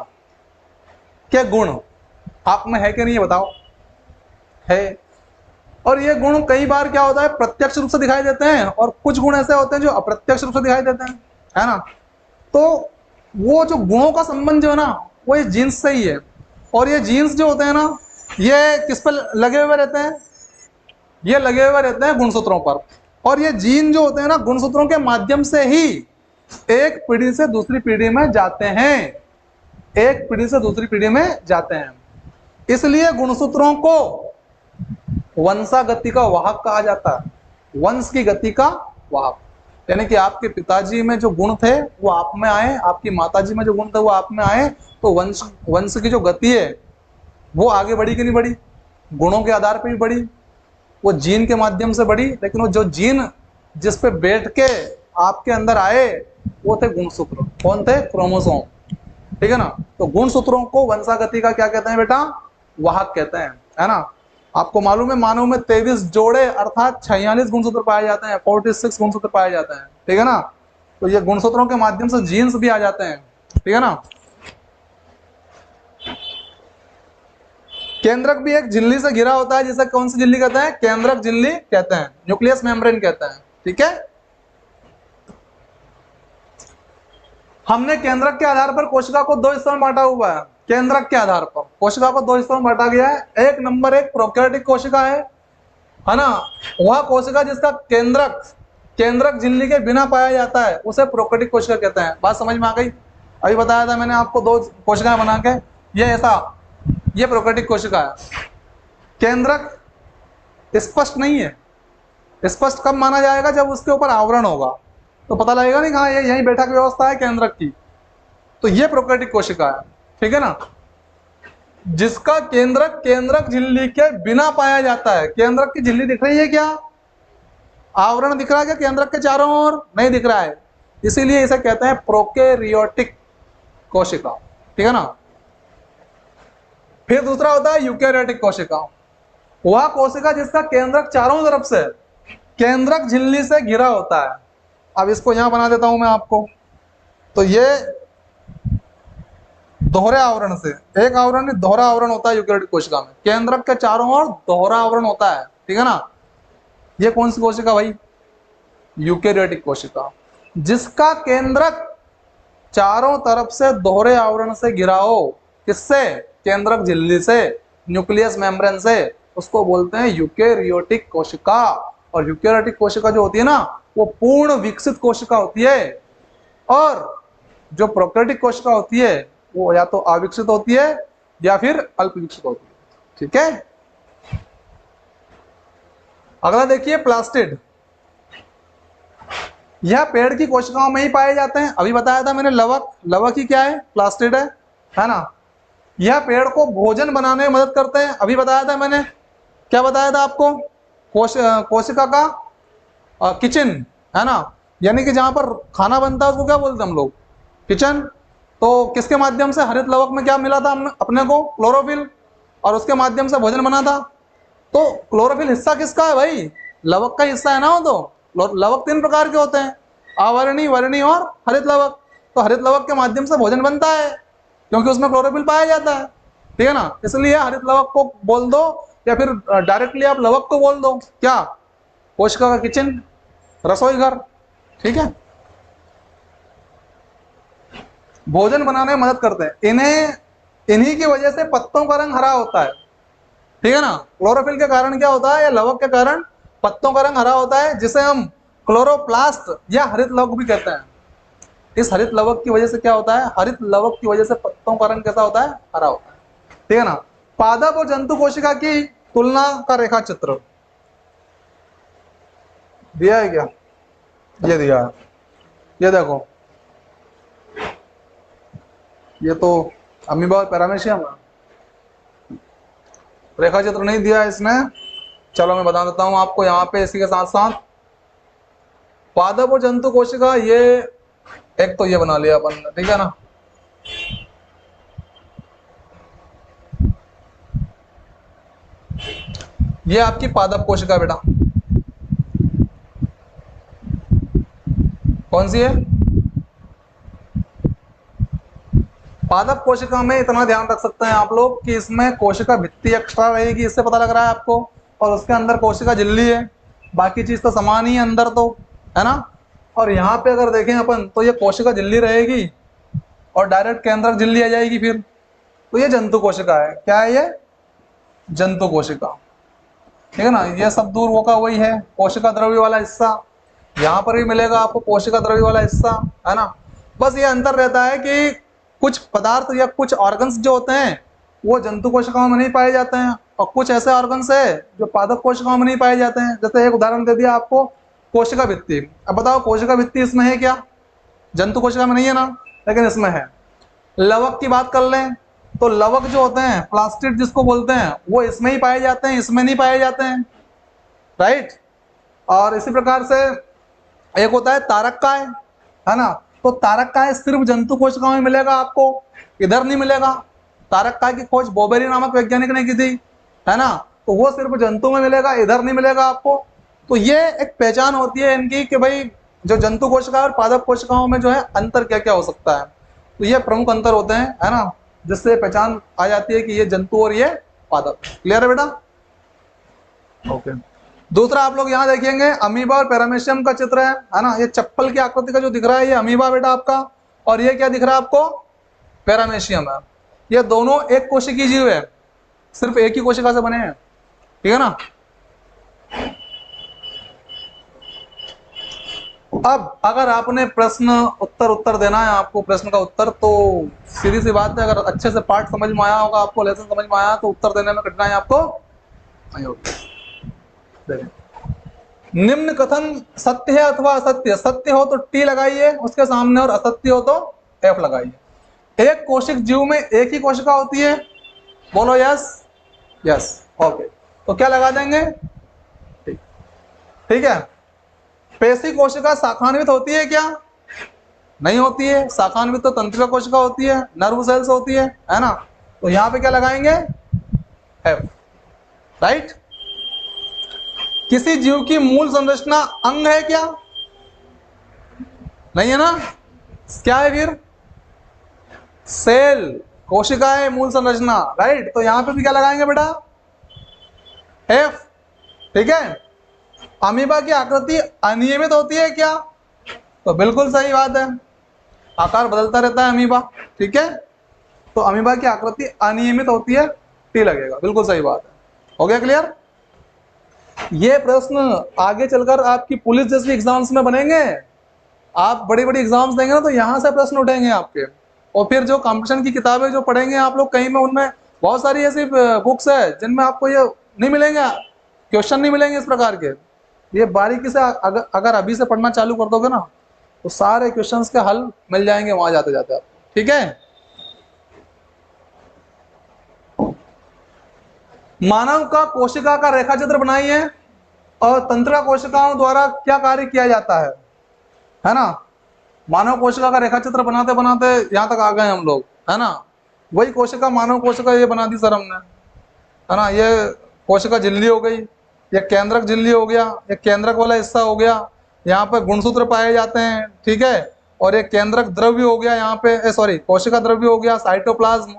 के गुण आप में है कि नहीं, ये बताओ, है। और ये गुण कई बार क्या होता है, प्रत्यक्ष रूप से दिखाई देते हैं, और कुछ गुण ऐसे होते हैं जो अप्रत्यक्ष रूप से दिखाई देते हैं, है ना। तो वो जो गुणों का संबंध जो है ना, वो ये जीन्स से ही है। और ये जीन्स जो होते हैं ना, ये किस पर लगे हुए रहते हैं, ये लगे हुए रहते हैं गुणसूत्रों पर। और ये जीन जो होते हैं ना, गुणसूत्रों के माध्यम से ही एक पीढ़ी से दूसरी पीढ़ी में जाते हैं, एक पीढ़ी से दूसरी पीढ़ी में जाते हैं। इसलिए गुणसूत्रों को वंशागति का वाहक कहा जाता है, वंश की गति का वाहक। यानी कि आपके पिताजी में जो गुण थे वो आप में आए, आपकी माताजी में जो गुण थे वो आप में आए, तो वंश की जो गति है वो आगे बढ़ी कि नहीं बढ़ी, गुणों के आधार पर भी बढ़ी, वो जीन के माध्यम से बढ़ी। लेकिन वो जो जीन जिस पे बैठ के आपके अंदर आए वो थे गुणसूत्र। कौन थे, क्रोमोसोम, ठीक है ना। तो गुणसूत्रों को वंशागति का क्या कहते हैं बेटा, वाहक कहते हैं, है ना। आपको मालूम है मानव में 23 जोड़े अर्थात 46 गुणसूत्र पाए जाते हैं, 46 गुणसूत्र पाए जाते हैं, ठीक है ना। तो ये गुणसूत्रों के माध्यम से जीन्स भी आ जाते हैं, ठीक है ना। केंद्रक भी एक झिल्ली से घिरा होता है, जिसे कौन सी झिल्ली कहते हैं, केंद्रक झिल्ली कहते हैं, न्यूक्लियस मेम्ब्रेन कहते हैं, ठीक है। हमने केंद्रक के आधार पर कोशिका को दो हिस्सों में बांटा हुआ है। केंद्रक के आधार पर कोशिका को दो हिस्सों में बांटा गया है। एक नंबर एक प्रोकैरियोटिक कोशिका है ना, वह कोशिका जिसका केंद्रक झिल्ली के बिना पाया जाता है उसे प्रोकैरियोटिक कोशिका कहते हैं। बात समझ में आ गई। अभी बताया था मैंने आपको दो कोशिकाएं बना के, ये प्रोकैरियोटिक कोशिका है। केंद्रक स्पष्ट नहीं है, स्पष्ट कब माना जाएगा, जब उसके ऊपर आवरण होगा तो पता लगेगा नहीं कहाँ ये यहीं बैठक व्यवस्था है केंद्रक की। तो ये प्रोकैरियोटिक कोशिका है, ठीक है ना, जिसका केंद्रक झिल्ली के बिना पाया जाता है। केंद्रक की झिल्ली दिख रही है क्या, आवरण दिख रहा है क्या केंद्रक के चारों ओर? नहीं दिख रहा है, इसीलिए इसे कहते हैं प्रोकैरियोटिक कोशिका, ठीक है ना। फिर दूसरा होता है यूकैरियोटिक कोशिका, वह कोशिका जिसका केंद्रक चारों तरफ से केंद्रक झिल्ली से घिरा होता है। अब इसको यहां बना देता हूं मैं आपको। तो ये दोहरे आवरण से, एक आवरण नहीं दोहरा आवरण होता है यूकैरियोटिक कोशिका में, केंद्रक के चारों ओर दोहरा आवरण होता है, ठीक है ना। ये कौन सी कोशिका भाई? यूकैरियोटिक कोशिका, जिसका केंद्रक चारों तरफ से दोहरे आवरण से घिरा हो। किससे? केंद्रक झिल्ली से, न्यूक्लियस मेम्ब्रेन से, उसको बोलते हैं यूकैरियोटिक कोशिका। और यूकैरियोटिक कोशिका जो होती है ना, वो पूर्ण विकसित कोशिका होती है, और जो प्रोकैरियोटिक कोशिका होती है वो या तो अविकसित होती है या फिर अल्प विकसित होती है, ठीक है। अगला देखिए प्लास्टिड, यह पेड़ की कोशिकाओं में ही पाए जाते हैं। अभी बताया था मैंने लवक, लवक ही क्या है? प्लास्टिड है ना। यह पेड़ को भोजन बनाने में मदद करते हैं। अभी बताया था मैंने, क्या बताया था आपको? कोशिका का किचन, है ना, यानी कि जहां पर खाना बनता है उसको क्या बोलते हैं हम लोग? किचन। तो किसके माध्यम से? हरित लवक में क्या मिला था अपने को? क्लोरोफिल, और उसके माध्यम से भोजन बना था। तो क्लोरोफिल हिस्सा किसका है भाई? लवक का हिस्सा है ना वो। तो लवक 3 प्रकार के होते हैं, आवर्णी, वर्णी और हरित लवक। तो हरित लवक के माध्यम से भोजन बनता है क्योंकि उसमें क्लोरोफिल पाया जाता है, ठीक है ना। इसलिए हरित लवक को बोल दो, या फिर डायरेक्टली आप लवक को बोल दो, क्या? कोशिका का किचन, रसोई घर, ठीक है। भोजन बनाने में मदद करते हैं। इन्हीं की वजह से पत्तों का रंग हरा होता है, ठीक है ना। क्लोरोफिल के कारण क्या होता है, या लवक के कारण पत्तों का रंग हरा होता है, जिसे हम क्लोरोप्लास्ट या हरित लवक भी कहते हैं। इस हरित लवक की वजह से क्या होता है? हरित लवक की वजह से पत्तों का रंग कैसा होता है? हरा होता है, ठीक है ना। पादप और जंतु कोशिका की तुलना का रेखा चित्र दिया है क्या? ये दिया है, ये देखो, ये तो अमीबा और पैरामेशियम है। रेखा चित्र नहीं दिया है इसने, चलो मैं बता देता हूं आपको यहाँ पे इसी के साथ साथ। पादप और जंतु कोशिका, ये एक तो ये बना लिया अपन ने, ठीक है ना। ये आपकी पादप कोशिका बेटा, कौन सी है? पादप कोशिका में इतना ध्यान रख सकते हैं आप लोग कि इसमें कोशिका भित्ति एक्स्ट्रा रहेगी, इससे पता लग रहा है आपको, और उसके अंदर कोशिका झिल्ली है। बाकी चीज तो समान ही है अंदर तो, है ना। और यहाँ पे अगर देखें अपन तो ये कोशिका झिल्ली रहेगी और डायरेक्ट केंद्रक झिल्ली आ जाएगी फिर। तो ये जंतु कोशिका है। क्या है ये? जंतु कोशिका, ठीक है ना। ये सब दूर वो का वही है, कोशिका द्रव्य वाला हिस्सा। यहाँ पर भी मिलेगा आपको कोशिका द्रव्य वाला हिस्सा, है ना। बस ये अंतर रहता है कि कुछ पदार्थ या कुछ ऑर्गन्स जो होते हैं वो जंतु कोशिकाओं में नहीं पाए जाते हैं, और कुछ ऐसे ऑर्गन्स है जो पादप कोशिकाओं में नहीं पाए जाते हैं। जैसे एक उदाहरण दे दिया आपको, कोशिका भित्ति। अब बताओ कोशिका भित्ति इसमें है क्या? जंतु कोशिका में नहीं है ना, लेकिन इसमें है। लवक की बात कर लें तो लवक जो होते हैं, प्लास्टिड जिसको बोलते हैं, वो इसमें ही पाए जाते हैं, इसमें नहीं पाए जाते हैं, राइट। और इसी प्रकार से एक होता है तारक काय, है ना। तो तारक काय सिर्फ जंतु कोशिकाओं में मिलेगा आपको, इधर नहीं मिलेगा। तारक काय की खोज बोबेरी नामक वैज्ञानिक ने की थी, है ना। तो वो सिर्फ जंतु में मिलेगा, इधर नहीं मिलेगा आपको। तो ये एक पहचान होती है इनकी कि भाई जो जंतु कोशिका और पादप कोशिकाओं में जो है अंतर क्या क्या हो सकता है। तो ये प्रमुख अंतर होते हैं, है ना, जिससे पहचान आ जाती है कि ये जंतु और ये पादप। क्लियर है बेटा? ओके। दूसरा आप लोग यहाँ देखेंगे अमीबा और पैरामेशियम का चित्र है ना। ये चप्पल की आकृति का जो दिख रहा है ये अमीबा बेटा आपका, और ये क्या दिख रहा है आपको? पैरामेशियम है। ये दोनों एक कोशिकीय जीव है, सिर्फ एक ही कोशिका से बने हैं, ठीक है ना। अब अगर आपने प्रश्न उत्तर देना है आपको, प्रश्न का उत्तर, तो सीधी सी बात है, अगर अच्छे से पाठ समझ में आया होगा आपको, लेसन समझ में आया, तो उत्तर देने में कठिनाई आपको नहीं होगी। निम्न कथन सत्य है अथवा असत्य? सत्य हो तो टी लगाइए उसके सामने, और असत्य हो तो एफ लगाइए। एक कोशिक जीव में एक ही कोशिका होती है, बोलो यस। Yes, okay. तो क्या लगा देंगे? ठीक, ठीक है। पेशी कोशिका शाखान्वित होती है क्या? नहीं होती है। शाखान्वित तो तंत्रिका कोशिका होती है, नर्व सेल्स होती है ना। तो यहाँ पे क्या लगाएंगे? एफ। राइट। किसी जीव की मूल संरचना अंग है क्या? नहीं है ना। क्या है फिर? सेल, कोशिका है मूल संरचना। राइट। तो यहां पे भी क्या लगाएंगे बेटा? एफ। ठीक है। अमीबा की आकृति अनियमित होती है क्या? तो बिल्कुल सही बात है, आकार बदलता रहता है अमीबा। ठीक है। तो अमीबा की आकृति अनियमित होती है, टी लगेगा। बिल्कुल सही बात है। हो गया क्लियर? ये प्रश्न आगे चलकर आपकी पुलिस जैसी एग्जाम्स में बनेंगे। आप बड़ी बड़ी एग्जाम्स देंगे ना, तो यहां से प्रश्न उठेंगे आपके। और फिर जो कंपटीशन की किताबें जो पढ़ेंगे आप लोग कहीं में, उनमें बहुत सारी ऐसी बुक्स है जिनमें आपको ये नहीं मिलेंगे, क्वेश्चन नहीं मिलेंगे इस प्रकार के। ये बारीकी से अगर अभी से पढ़ना चालू कर दोगे ना, तो सारे क्वेश्चंस के हल मिल जाएंगे वहां जाते जाते आपको। ठीक है। मानव का कोशिका का रेखा चित्र बनाइए और तंत्रिका कोशिकाओं द्वारा क्या कार्य किया जाता है ना। मानव कोशिका का रेखा चित्र बनाते बनाते यहाँ तक आ गए हम लोग, है ना। वही कोशिका, मानव कोशिका ये बना दी सर हमने, है ना। ये कोशिका झिल्ली हो गई, ये केंद्रक झिल्ली हो गया, ये केंद्रक वाला हिस्सा हो गया। यहाँ पे गुणसूत्र पाए जाते हैं। ठीक है। और ये केंद्रक द्रव्य हो गया, यहाँ पे सॉरी कोशिका द्रव्य हो गया, साइटोप्लाज्म।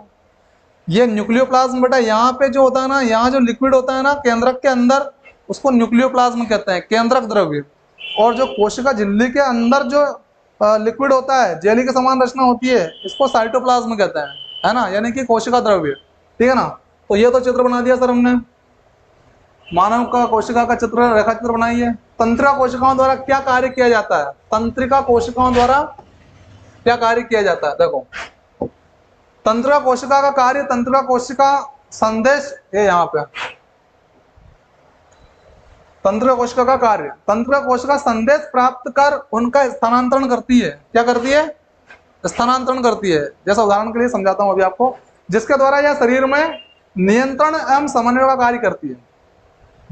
ये न्यूक्लियोप्लाज्म बेटा यहाँ पे जो होता है ना, यहाँ जो लिक्विड होता है ना केंद्रक के अंदर, उसको न्यूक्लियोप्लाज्म कहते हैं, केंद्रक द्रव्य। और जो कोशिका झिल्ली के अंदर जो लिक्विड होता है, जेली के समान रचना होती है, इसको साइटोप्लाज्म कहते हैं, है ना, यानी कि कोशिका द्रव्य। ठीक है ना। तो ये तो चित्र बना दिया सर हमने, मानव का कोशिका का चित्र, रेखा चित्र बनाइए। तंत्रिका कोशिकाओं द्वारा क्या कार्य किया जाता है? तंत्रिका कोशिकाओं द्वारा क्या कार्य किया जाता है? देखो, तंत्रिका कोशिका का कार्य, तंत्रिका कोशिका संदेश, ये यहाँ पे तंत्रिका कोशिका का कार्य, तंत्रिका कोशिका संदेश प्राप्त कर उनका स्थानांतरण करती है। क्या करती है? स्थानांतरण करती है। जैसा उदाहरण के लिए समझाता हूं अभी आपको, जिसके द्वारा यह शरीर में नियंत्रण एवं समन्वय का कार्य करती है।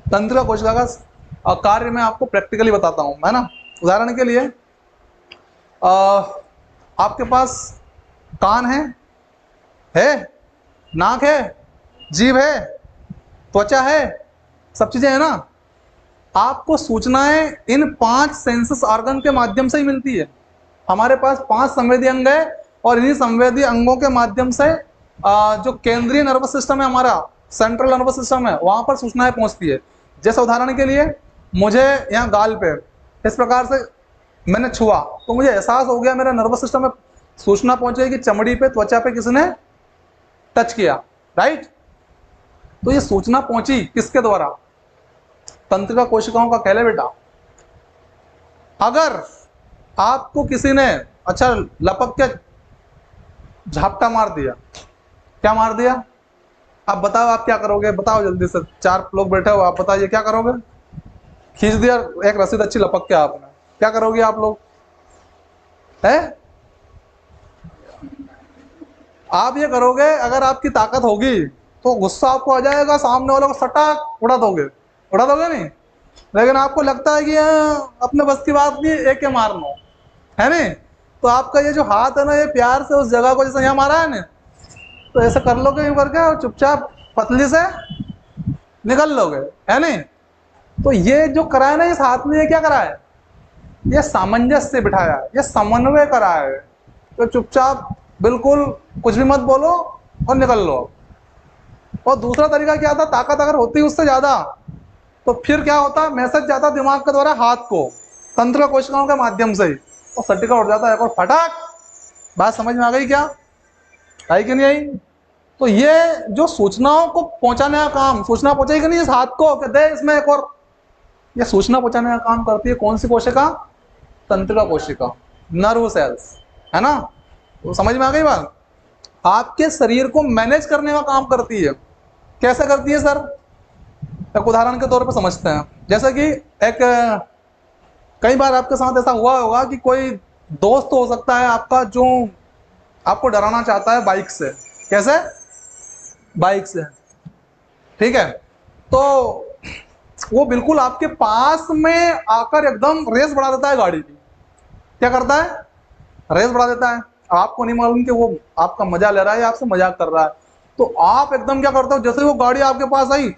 तंत्रिका कोशिका का कार्य मैं आपको प्रैक्टिकली बताता हूं, है ना। उदाहरण के लिए आपके पास कान है, नाक है, जीभ है, त्वचा है, सब चीजें है ना। आपको सूचनाएं इन 5 सेंसस ऑर्गन के माध्यम से ही मिलती है। हमारे पास 5 संवेदी अंग है और इन्हीं संवेदी अंगों के माध्यम से जो केंद्रीय नर्वस सिस्टम है हमारा, सेंट्रल नर्वस सिस्टम है, वहां पर सूचनाएं पहुंचती है। जैसे उदाहरण के लिए, मुझे यहाँ गाल पे इस प्रकार से मैंने छुआ, तो मुझे एहसास हो गया, मेरे नर्वस सिस्टम में सूचना पहुंच गई कि चमड़ी पे, त्वचा पे किसने टच किया। राइट। तो ये सूचना पहुंची किसके द्वारा? तंत्रिका कोशिकाओं का कहले बेटा। अगर आपको किसी ने अच्छा लपक के झपटा मार दिया, क्या मार दिया, आप बताओ, आप क्या करोगे? बताओ जल्दी से, 4 लोग बैठे हो, आप बताइए क्या करोगे? खींच दिया एक रसीद अच्छी लपक के आपने, क्या करोगे आप लोग? है आप ये करोगे, अगर आपकी ताकत होगी तो गुस्सा आपको आ जाएगा, सामने वालों को सटाक उड़ा दोगे नहीं। लेकिन आपको लगता है कि अपने बस की बात नहीं, एक के मारना है नहीं, तो आपका ये जो हाथ है ना, ये प्यार से उस जगह को, जैसे यहाँ मारा है ना, तो ऐसे कर लोगे यूं करके और चुपचाप पतली से निकल लोगे, है नहीं। तो ये जो करा है ना इस हाथ में, ये क्या करा है? ये सामंजस्य बिठाया है, ये समन्वय करा है। तो चुपचाप बिल्कुल कुछ भी मत बोलो और निकल लो। और दूसरा तरीका क्या था? ताकत अगर होती उससे ज्यादा, तो फिर क्या होता? मैसेज जाता दिमाग के द्वारा हाथ को, तंत्रिका कोशिकाओं के माध्यम से ही, और सट्टिका उठ जाता है और फटाक। बात समझ में आ गई क्या? आई कि नहीं आई? तो ये जो सूचनाओं को पहुंचाने का काम, सूचना पहुंचेगी नहीं इस हाथ को, कि दे इसमें एक और, ये सूचना पहुंचाने का काम करती है कौन सी कोशिका? तंत्रिका कोशिका, नर्व सेल्स, है ना। तो समझ में आ गई बात? आपके शरीर को मैनेज करने का काम करती है। कैसे करती है सर? एक उदाहरण के तौर पर समझते हैं। जैसे कि एक कई बार आपके साथ ऐसा हुआ होगा कि कोई दोस्त हो सकता है आपका, जो आपको डराना चाहता है बाइक से। कैसे? बाइक से। ठीक है। तो वो बिल्कुल आपके पास में आकर एकदम रेस बढ़ा देता है गाड़ी की। क्या करता है? रेस बढ़ा देता है। आपको नहीं मालूम कि वो आपका मजा ले रहा है या आपसे मजाक कर रहा है। तो आप एकदम क्या करते हो, जैसे वो गाड़ी आपके पास आई,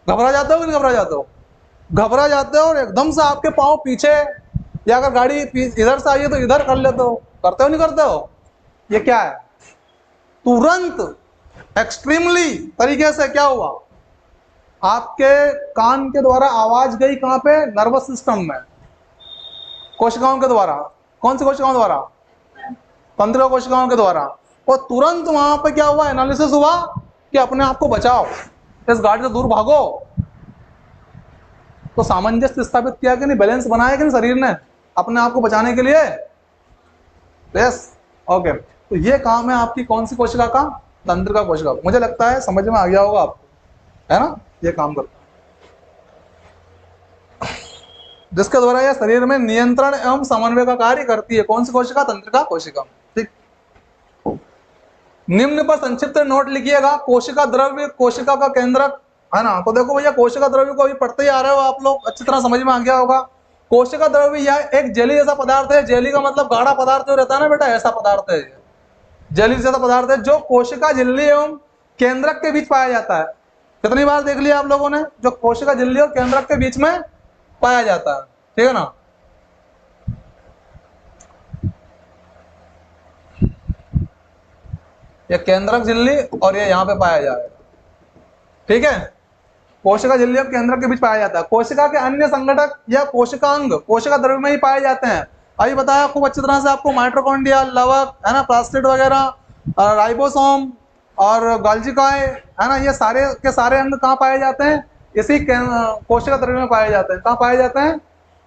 घबरा जाते हो कि नहीं घबरा जाते हो? घबरा जाते हो और एकदम से आपके पाँव पीछे, या अगर गाड़ी इधर से आई है तो इधर कर लेते हो। करते हो नहीं करते हो? ये क्या है? तुरंत एक्सट्रीमली तरीके से क्या हुआ, आपके कान के द्वारा आवाज गई कहां पे? नर्वस सिस्टम में, कोशिकाओं के द्वारा। कौन सी कोशिकाओं द्वारा? तंत्रिका कोशिकाओं के द्वारा। और तुरंत वहां पे क्या हुआ? एनालिसिस हुआ कि अपने आप को बचाओ, इस गाड़ी से दूर भागो। तो सामंजस्य स्थापित किया कि नहीं? बैलेंस बनाया कि नहीं शरीर ने अपने आप को बचाने के लिए? Yes, okay. तो ये काम है आपकी कौन सी कोशिका का? तंत्रिका कोशिका। मुझे लगता है समझ में आ गया होगा आपको, है ना? ये काम करता है, जिसके द्वारा यह शरीर में नियंत्रण एवं समन्वय का कार्य करती है। कौन सी कोशिका? तंत्रिका कोशिका। ठीक। निम्न पर संक्षिप्त नोट लिखिएगा। कोशिका द्रव्य, कोशिका का केंद्रक, है ना? तो देखो भैया, कोशिका द्रव्य को अभी पढ़ते ही आ रहे हो आप लोग, अच्छी तरह समझ में आ गया होगा। कोशिका द्रव्य यह एक जेली जैसा पदार्थ है। जेली का मतलब गाढ़ा पदार्थ जो रहता है ना बेटा, ऐसा पदार्थ है। जेली जैसा पदार्थ है जो कोशिका झिल्ली एवं केंद्रक के बीच पाया जाता है। कितनी बार देख लिया आप लोगों ने? जो कोशिका झिल्ली और केंद्रक के बीच में पाया जाता है, ठीक है ना? ये केंद्रक झिल्ली और ये यहाँ पे पाया जाएगा, ठीक है? कोशिका झिल्ली और केंद्रक के बीच पाया जाता है। कोशिका के अन्य संगठक या कोशिकांग कोशिका द्रव्य में ही पाए जाते हैं। अभी बताया खूब अच्छी तरह से आपको, माइटोकॉन्ड्रिया, लवक, है ना, प्लास्टिड वगैरह, राइबोसोम और गोल्जिकाए, है ना, ये सारे के सारे अंग कहाँ पाए जाते हैं? इसी कोशिका द्रव्य में पाए जाते हैं। कहाँ पाए जाते हैं?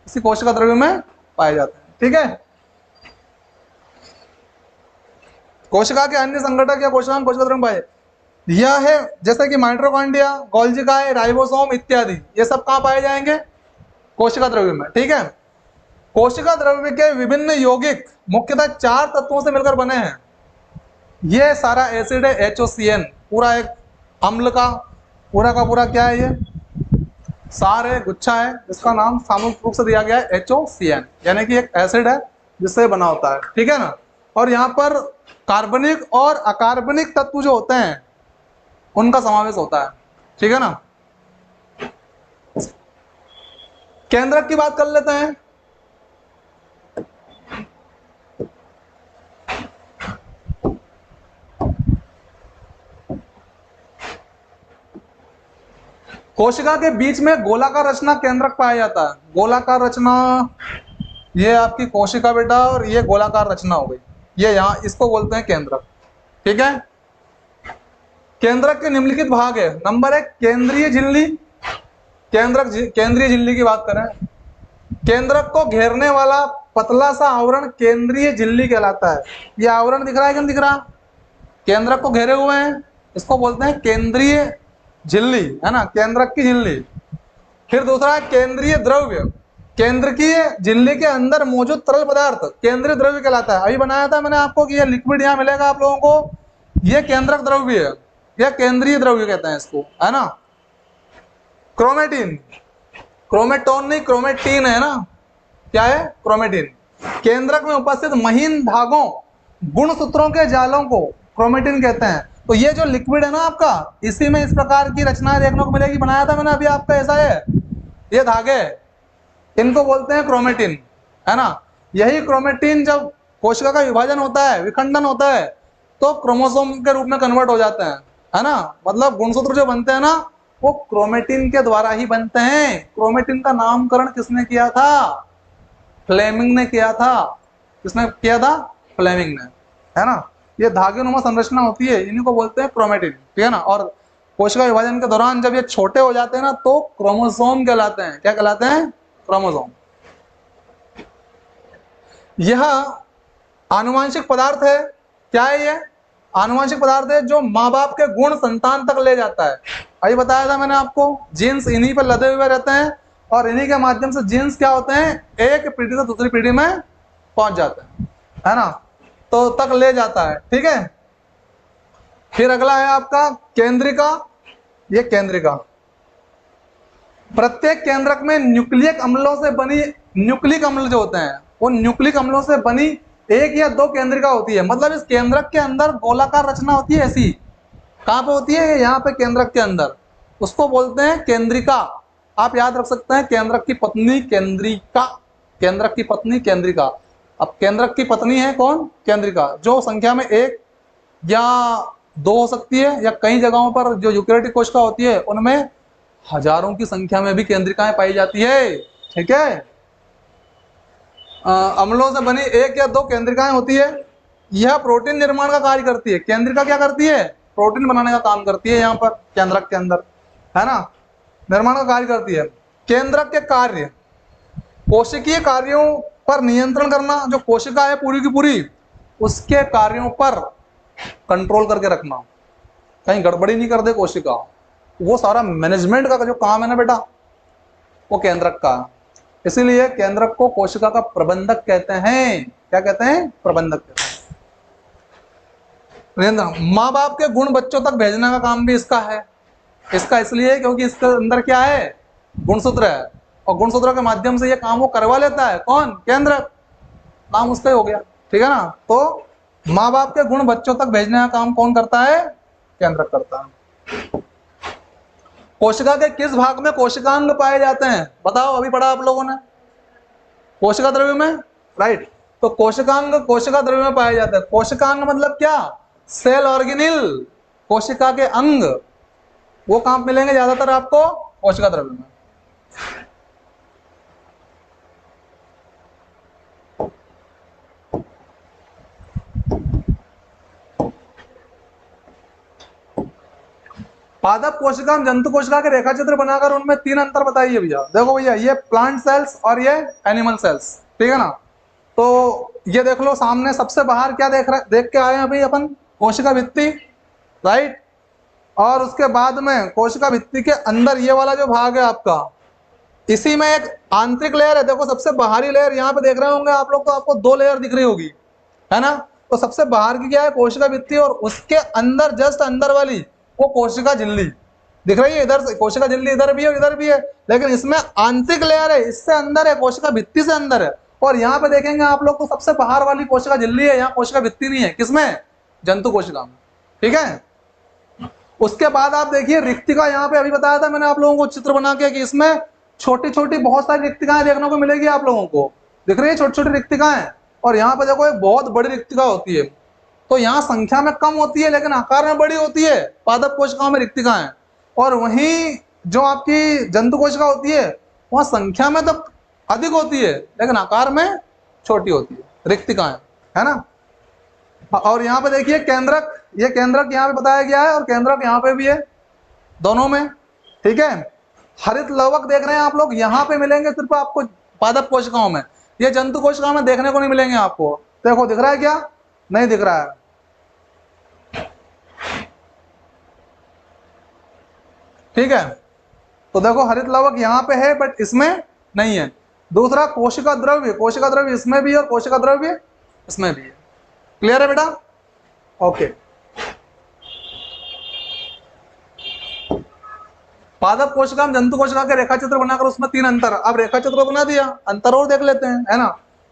इसी कोशिका द्रव्य में पाए जाते हैं, ठीक है? कोशिका के अन्य संगठक या कोशिकांग कोशिका द्रव्य में पाए, यह है जैसे कि माइटोकॉन्ड्रिया, गोल्जिकाए, राइबोसोम इत्यादि, ये सब कहाँ पाए जाएंगे? कोशिका द्रव्य में, ठीक है? कोशिका द्रव्य के विभिन्न यौगिक मुख्यतः 4 तत्वों से मिलकर बने हैं। ये सारा एसिड है HOCN, पूरा एक अम्ल का पूरा क्या है? ये सार है, गुच्छा है, जिसका नाम सामूहिक रूप से दिया गया है HOCN, यानी कि एक एसिड है जिससे बना होता है, ठीक है ना? और यहाँ पर कार्बनिक और अकार्बनिक तत्व जो होते हैं उनका समावेश होता है, ठीक है ना? केंद्रक की बात कर लेते हैं। कोशिका के बीच में गोलाकार रचना केंद्रक पाया जाता है। गोलाकार रचना, ये आपकी कोशिका बेटा, और ये गोलाकार रचना हो गई, ये यहाँ, इसको बोलते हैं केंद्रक, ठीक है? केंद्रक के निम्नलिखित भाग है। नंबर 1, केंद्रीय झिल्ली। केंद्रीय झिल्ली की बात करें, केंद्रक को घेरने वाला पतला सा आवरण केंद्रीय झिल्ली कहलाता है। ये आवरण दिख रहा है कि नहीं दिख रहा? केंद्रक को घेरे हुए हैं, इसको बोलते हैं केंद्रीय झिल्ली, है ना? केंद्रक की झिल्ली। फिर दूसरा है केंद्रीय द्रव्य। केंद्रकीय झिल्ली के अंदर मौजूद तरल पदार्थ केंद्रीय द्रव्य कहलाता है। अभी बनाया था मैंने आपको कि ये लिक्विड यहाँ मिलेगा आप लोगों को, ये केंद्रक द्रव्य है, यह केंद्रीय द्रव्य कहते हैं इसको, है ना? क्रोमेटिन, क्रोमेटोन नहीं, क्रोमेटीन है ना? क्या है? क्रोमेटिन। केंद्रक में उपस्थित महीन धागों, गुणसूत्रों के जालों को क्रोमेटिन कहते हैं। तो ये जो लिक्विड है ना आपका, इसी में इस प्रकार की रचनाएं देखने को मिलेगी। बनाया था मैंने अभी आपका, ऐसा है, ये धागे, इनको बोलते हैं क्रोमेटिन, है ना? यही क्रोमेटिन जब कोशिका का विभाजन होता है, विखंडन होता है, तो क्रोमोसोम के रूप में कन्वर्ट हो जाते हैं, है ना? मतलब गुणसूत्र जो बनते हैं ना, वो क्रोमेटिन के द्वारा ही बनते हैं। क्रोमेटिन का नामकरण किसने किया था? फ्लेमिंग ने किया था। किसने किया था? फ्लेमिंग ने, है ना? ये धागेनुमा संरचना होती है, इन्हीं को बोलते हैं क्रोमेटिन, ठीक है ना? और कोशिका विभाजन के दौरान जब ये छोटे हो जाते हैं ना, तो क्रोमोसोम कहलाते हैं। क्या कहलाते हैं? क्रोमोसोम। यह आनुवांशिक पदार्थ है। क्या है ये? आनुवांशिक पदार्थ है जो माँ बाप के गुण संतान तक ले जाता है। अभी बताया था मैंने आपको, जीन्स इन्हीं पर लदे हुए रहते हैं और इन्हीं के माध्यम से जीन्स क्या होते हैं, एक पीढ़ी से दूसरी पीढ़ी में पहुंच जाते हैं, है ना? तो तक ले जाता है, ठीक है? फिर अगला है आपका केंद्रिका। ये केंद्रिका, प्रत्येक केंद्रक में न्यूक्लियक अम्लों से बनी, न्यूक्लिक अम्ल जो होते हैं वो न्यूक्लिक अम्लों से बनी एक या दो केंद्रिका होती है। मतलब इस केंद्रक के अंदर गोलाकार रचना होती है ऐसी। कहाँ पे होती है? यहाँ पे केंद्रक के अंदर। उसको बोलते हैं केंद्रिका। आप याद रख सकते हैं केंद्रक की पत्नी केंद्रिका, केंद्रक की पत्नी केंद्रिका। अब केंद्रक की पत्नी है कौन? केंद्रिका, जो संख्या में एक या दो हो सकती है, या कई जगहों पर जो यूकेरियोटिक कोशिका होती है उनमें हजारों की संख्या में भी केंद्रिकाएं पाई जाती है। ठीक है, अम्लों से बनी एक या दो केंद्रिकाएं होती है। यह प्रोटीन निर्माण का कार्य करती है। केंद्रिका क्या करती है? प्रोटीन बनाने का काम करती है। यहाँ पर केंद्रक के अंदर, है ना, निर्माण का कार्य करती है। केंद्रक के कार्य, कोशिकीय कार्यों पर नियंत्रण करना। जो कोशिका है पूरी की पूरी, उसके कार्यों पर कंट्रोल करके रखना, कहीं गड़बड़ी नहीं कर दे कोशिका। वो सारा मैनेजमेंट का जो काम है ना बेटा, वो केंद्रक का। इसीलिए केंद्रक को कोशिका का प्रबंधक कहते हैं। क्या कहते हैं? प्रबंधक कहते हैं। माँ बाप के गुण बच्चों तक भेजने का काम भी इसका है। इसका इसलिए क्योंकि इसके अंदर क्या है? गुणसूत्र है, और गुणसूत्र के माध्यम से ये काम वो करवा लेता है। कौन? केंद्रक। नाम उसका ही हो गया। ठीक है ना। तो माँ बाप के गुण बच्चों तक भेजने का काम कौन करता है? केंद्रक करता है। कोशिका के किस भाग में कोशिकांग पाए जाते हैं? बताओ, अभी पढ़ा आप लोगों ने। कोशिका द्रव्य में, राइट। तो कोशिकांग कोशिका द्रव्य में पाए जाते हैं। कोशिकांग मतलब क्या? सेल ऑर्गेनिल, कोशिका के अंग। वो कहां मिलेंगे ज्यादातर आपको? कोशिका द्रव्य में। पादप कोशिका, जंतु कोशिका के रेखा चित्र बनाकर उनमें तीन अंतर बताइए भैया। देखो भैया, ये प्लांट सेल्स और ये एनिमल सेल्स, ठीक है ना। तो ये देख लो सामने सबसे बाहर क्या देख के आए हैं अभी अपन? कोशिका भित्ति, राइट। और उसके बाद में कोशिका भित्ति के अंदर ये वाला जो भाग है आपका, इसी में एक आंतरिक लेयर है। देखो सबसे बाहरी लेयर यहाँ पे देख रहे होंगे आप लोग, तो आपको दो लेयर दिख रही होगी, है ना। तो सबसे बाहर की क्या है? कोशिका भित्ति, और उसके अंदर जस्ट अंदर वाली वो कोशिका झिल्ली दिख रही है। इधर से कोशिका झिल्ली इधर भी है और इधर भी है, लेकिन इसमें आंतरिक लेयर है, इससे अंदर है, कोशिका भित्ति से अंदर है। और यहाँ पे देखेंगे आप लोग तो सबसे बाहर वाली कोशिका झिल्ली है, यहाँ कोशिका भित्ति नहीं है। किसमें? जंतु कोशिका में। ठीक है। उसके बाद आप देखिए रिक्तिका, यहाँ पे अभी बताया था मैंने आप लोगों को चित्र बना के कि इसमें छोटी छोटी बहुत सारी रिक्तिकाएं देखने को मिलेगी आप लोगों को। दिख रही है छोटी छोटी रिक्तिकाएं। और यहाँ पे देखो एक बहुत बड़ी रिक्तिका होती है। तो यहाँ संख्या में कम होती है लेकिन आकार में बड़ी होती है पादप कोशिकाओं में रिक्तिकाएं। और वहीं जो आपकी जंतु कोशिका होती है वहां संख्या में तो अधिक होती है लेकिन आकार में छोटी होती है रिक्तिकाएं, है ना। और यहाँ पे देखिए केंद्रक, ये केंद्रक यहाँ पे बताया गया है और केंद्रक यहाँ पे भी है, दोनों में। ठीक है। हरित लवक देख रहे हैं आप लोग, यहाँ पे मिलेंगे सिर्फ आपको पादप कोशिकाओं में। ये जंतु कोशिकाओं में देखने को नहीं मिलेंगे आपको। देखो दिख रहा है क्या? नहीं दिख रहा है। ठीक है। तो देखो हरित लवक यहाँ पे है बट इसमें नहीं है। दूसरा कोशिका द्रव्य, कोशिका द्रव्य इसमें भी है और कोशिका द्रव्य इसमें भी है। क्लियर है बेटा? ओके। पादप कोशिका में जंतु कोशिका के रेखा चित्र बनाकर उसमें तीन अंतर। अब रेखा चित्र बना दिया, अंतर और देख लेते हैं, है ना।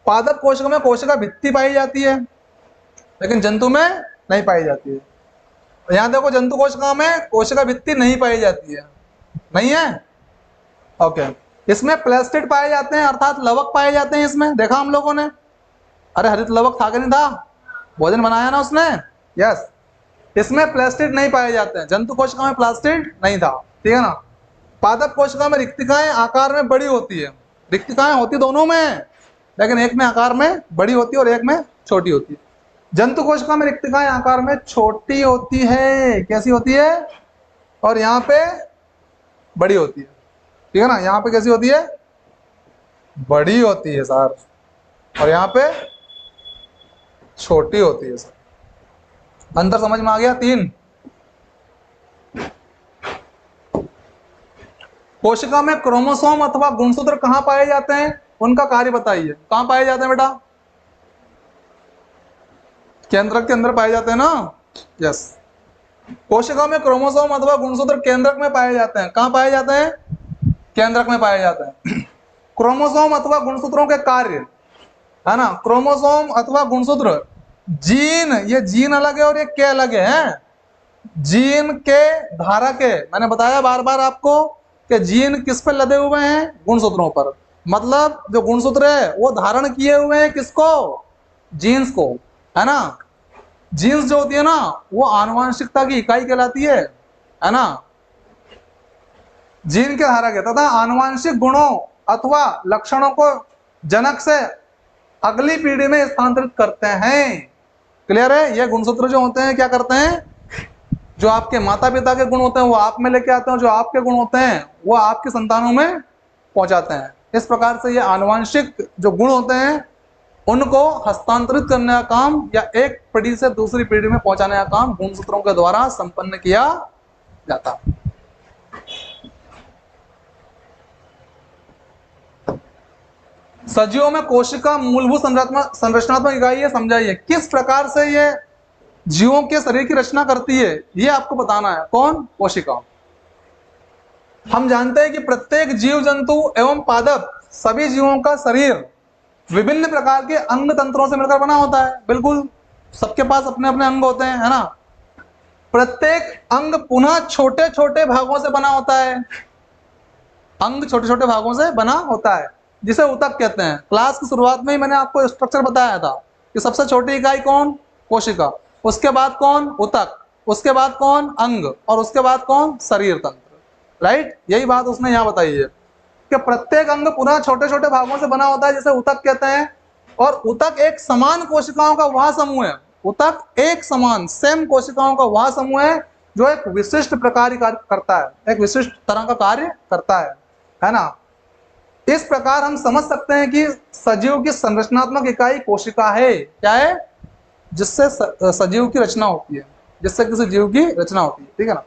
पादप कोशिका में कोशिका भित्ति पाई जाती है लेकिन जंतु में नहीं पाई जाती है। यहाँ देखो जंतु कोशिका में कोशिका भित्ति नहीं पाई जाती है, नहीं है। ओके। इसमें प्लास्टिड पाए जाते हैं, अर्थात लवक पाए जाते हैं इसमें, देखा हम लोगों ने। अरे हरित लवक था कि नहीं था? भोजन बनाया ना उसने, यस। इसमें प्लास्टिड नहीं पाए जाते हैं, जंतु कोशिका में प्लास्टिड नहीं था, ठीक है ना। पादप कोशिका में रिक्तिकाएं आकार में बड़ी होती है। रिक्तिकाएं होती दोनों में, लेकिन एक में आकार में बड़ी होती है और एक में छोटी होती है। जंतु कोशिका में रिक्तिकाएं आकार में छोटी होती है, कैसी होती है? और यहाँ पे बड़ी होती है, ठीक है ना। यहाँ पे कैसी होती है? बड़ी होती है सर, और यहाँ पे छोटी होती है सर। अंतर समझ में आ गया? तीन। कोशिका में क्रोमोसोम अथवा गुणसूत्र कहाँ पाए जाते हैं? उनका कार्य बताइए। कहाँ पाए जाते हैं बेटा? केंद्रक के अंदर पाए जाते हैं ना, यस। कोशिका में क्रोमोसोम अथवा गुणसूत्र केंद्रक में पाए जाते हैं। कहाँ पाए जाते हैं? केंद्रक में पाया जाता है। क्रोमोसोम अथवा गुणसूत्रों के कार्य, है ना, क्रोमोसोम अथवा गुणसूत्र, जीन, ये जीन अलग है और ये के अलग है। जीन के धारक है, मैंने बताया बार बार आपको कि जीन किस पे लदे हुए हैं, गुणसूत्रों पर। मतलब जो गुणसूत्र है वो धारण किए हुए हैं किसको, जीन्स को, है ना। जीन्स जो होती है ना वो आनुवंशिकता की इकाई कहलाती है ना। जीन के धारक है तथा आनुवंशिक गुणों अथवा लक्षणों को जनक से अगली पीढ़ी में स्थानांतरित करते हैं। क्लियर है। ये गुणसूत्र जो होते हैं क्या करते हैं, जो आपके माता पिता के गुण होते हैं वो आप में लेके आते हैं, जो आपके गुण होते हैं वो आपके संतानों में पहुंचाते हैं। इस प्रकार से ये आनुवंशिक जो गुण होते हैं उनको हस्तांतरित करने का काम या एक पीढ़ी से दूसरी पीढ़ी में पहुंचाने का काम गुणसूत्रों के द्वारा संपन्न किया जाता है। सजीवों में कोशिका मूलभूत संरचनात्मक इकाई है, समझाइए किस प्रकार से ये जीवों के शरीर की रचना करती है, ये आपको बताना है। कौन, कोशिका। हम जानते हैं कि प्रत्येक जीव जंतु एवं पादप सभी जीवों का शरीर विभिन्न प्रकार के अंग तंत्रों से मिलकर बना होता है। बिल्कुल सबके पास अपने अपने अंग होते हैं, है ना। प्रत्येक अंग पुनः छोटे छोटे भागों से बना होता है, अंग छोटे छोटे भागों से बना होता है जिसे ऊतक कहते हैं। क्लास की शुरुआत में ही मैंने आपको स्ट्रक्चर बताया था कि सबसे छोटी इकाई कौन, कोशिका, उसके बाद कौन, ऊतक, उसके बाद कौन, अंग, और उसके बाद कौन, शरीर तंत्र। राइट, यही बात उसने यहाँ बताई है कि प्रत्येक अंग पुनः छोटे छोटे भागों से बना होता है जिसे ऊतक कहते हैं। और ऊतक एक समान कोशिकाओं का वह समूह है, ऊतक एक समान सेम कोशिकाओं का वह समूह है जो एक विशिष्ट प्रकार करता है, एक विशिष्ट तरह का कार्य करता है ना। इस प्रकार हम समझ सकते हैं कि सजीव की संरचनात्मक इकाई कोशिका है। क्या है, जिससे सजीव की रचना होती है, जिससे किसी जीव की रचना होती है, ठीक है ना।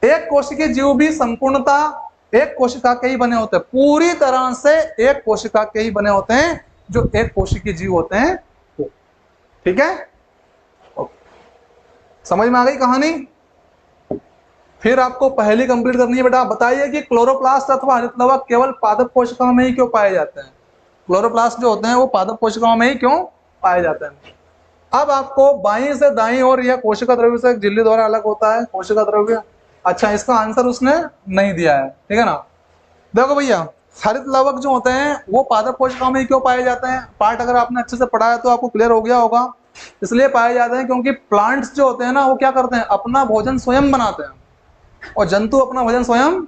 एक कोशिकीय जीव भी संपूर्णता एक कोशिका के ही बने होते हैं, पूरी तरह से एक कोशिका के ही बने होते हैं जो एक कोशिकीय जीव होते हैं वो, ठीक है। समझ में आ गई कहानी। फिर आपको पहली कंप्लीट करनी है बेटा। बताइए कि क्लोरोप्लास्ट अथवा हरित लवक केवल पादप कोशिकाओं में ही क्यों पाए जाते हैं। क्लोरोप्लास्ट जो होते हैं वो पादप कोशिकाओं में ही क्यों पाए जाते हैं। अब आपको बाईं से दाईं ओर यह कोशिका द्रव्य से एक झिल्ली द्वारा अलग होता है, कोशिका द्रव्य। अच्छा, इसका आंसर उसने नहीं दिया है, ठीक है ना। देखो भैया, हरित लवक जो होते हैं वो पादप कोशिकाओं में ही क्यों पाए जाते हैं। पार्ट अगर आपने अच्छे से पढ़ा है तो आपको क्लियर हो गया होगा। इसलिए पाए जाते हैं क्योंकि प्लांट्स जो होते हैं ना वो क्या करते हैं, अपना भोजन स्वयं बनाते हैं, और जंतु अपना भोजन स्वयं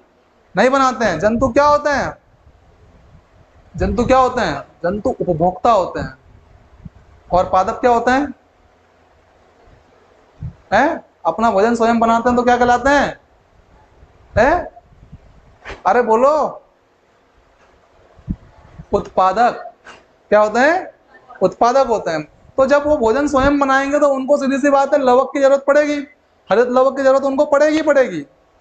नहीं बनाते हैं। जंतु क्या होते हैं, जंतु क्या होते हैं, जंतु उपभोक्ता होते हैं। और पादप क्या होते हैं, अपना भोजन स्वयं बनाते हैं तो क्या कहलाते हैं, अरे बोलो, उत्पादक। क्या होते हैं, उत्पादक होते हैं। तो जब वो भोजन स्वयं बनाएंगे तो उनको सीधी सी बात है लवक की जरूरत पड़ेगी, हरित लवक की जरूरत उनको पड़ेगी।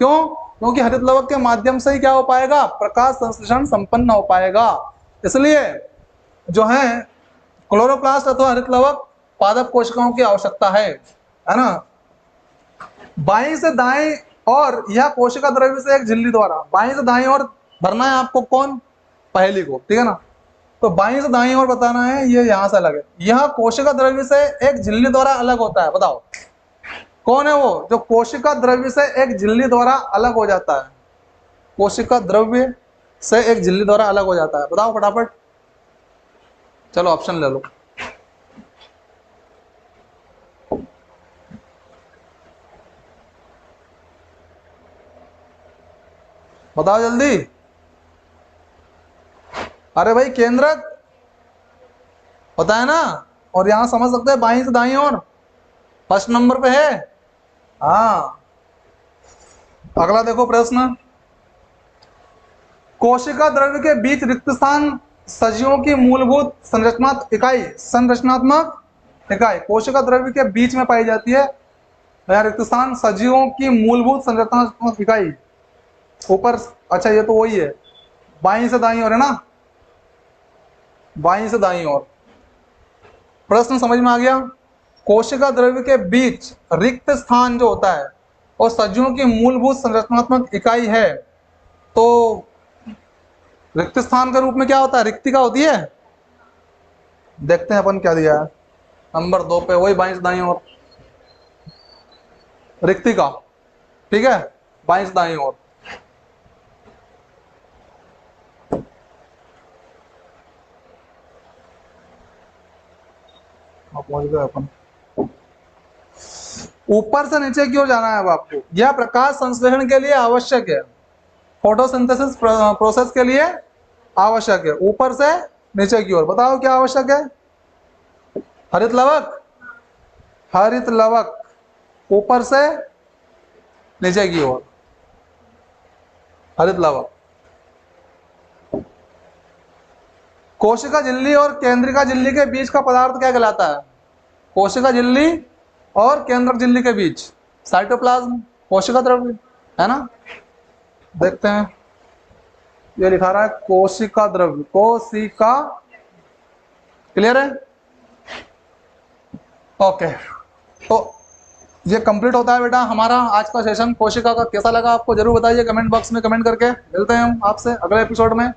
क्यों, क्योंकि हरित लवक के माध्यम से ही क्या हो पाएगा, प्रकाश संश्लेषण संपन्न हो पाएगा। इसलिए जो है क्लोरोप्लास्ट अथवा हरित लवक पादप कोशिकाओं की आवश्यकता है ना। बाईं से दाएं और यह कोशिका द्रव्य से एक झिल्ली द्वारा, बाईं से दाएं और भरना है आपको कौन, पहली को, ठीक है ना। तो बाईं से दाईं और बताना है, ये यहां से अलग है। यह कोशिका द्रव्य से एक झिल्ली द्वारा अलग होता है। बताओ कौन है वो जो कोशिका द्रव्य से एक झिल्ली द्वारा अलग हो जाता है, कोशिका द्रव्य से एक झिल्ली द्वारा अलग हो जाता है। बताओ फटाफट, चलो ऑप्शन ले लो। बताओ जल्दी। अरे भाई केंद्रक पता है ना, और यहां समझ सकते हैं बाईं से दाईं और फर्स्ट नंबर पे है। हाँ, अगला देखो प्रश्न। कोशिका द्रव्य के बीच रिक्त स्थान सजीवों की मूलभूत संरचनात्मक इकाई कोशिका द्रव्य के बीच में पाई जाती है। रिक्त स्थान सजीवों की मूलभूत संरचनात्मक इकाई ऊपर, अच्छा ये तो वही है, बाईं से दाईं ओर है ना, बाईं से दाईं ओर। प्रश्न समझ में आ गया। कोशिका द्रव्य के बीच रिक्त स्थान जो होता है और सजीवों की मूलभूत संरचनात्मक इकाई है, तो रिक्त स्थान के रूप में क्या होता है, रिक्तिका होती है। देखते हैं अपन क्या दिया है नंबर 2 पे, वही बाईं से दाईं ओर, रिक्तिका। ठीक है, बाईं से दाईं ओर। पहुंच गए अपन। ऊपर से नीचे की ओर जाना है अब आपको। यह प्रकाश संश्लेषण के लिए आवश्यक है, फोटोसिंथेसिस प्रोसेस के लिए आवश्यक है। ऊपर से नीचे की ओर बताओ क्या आवश्यक है। हरित लवक, हरित लवक ऊपर से नीचे की ओर, हरित लवक। कोशिका झिल्ली और केंद्रिका झिल्ली के बीच का पदार्थ क्या कहलाता है। कोशिका झिल्ली और केंद्रक झिल्ली के बीच साइटोप्लाज्म, कोशिका द्रव्य, है ना। देखते हैं, ये लिखा रहा है कोशिका द्रव्य, कोशिका। क्लियर है। ओके, तो ये कंप्लीट होता है बेटा हमारा आज का सेशन। कोशिका का कैसा लगा आपको जरूर बताइए कमेंट बॉक्स में कमेंट करके। मिलते हैं हम आपसे अगले एपिसोड में।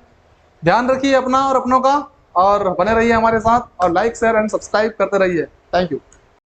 ध्यान रखिए अपना और अपनों का, और बने रहिए हमारे साथ, और लाइक शेयर एंड सब्सक्राइब करते रहिए। Thank you.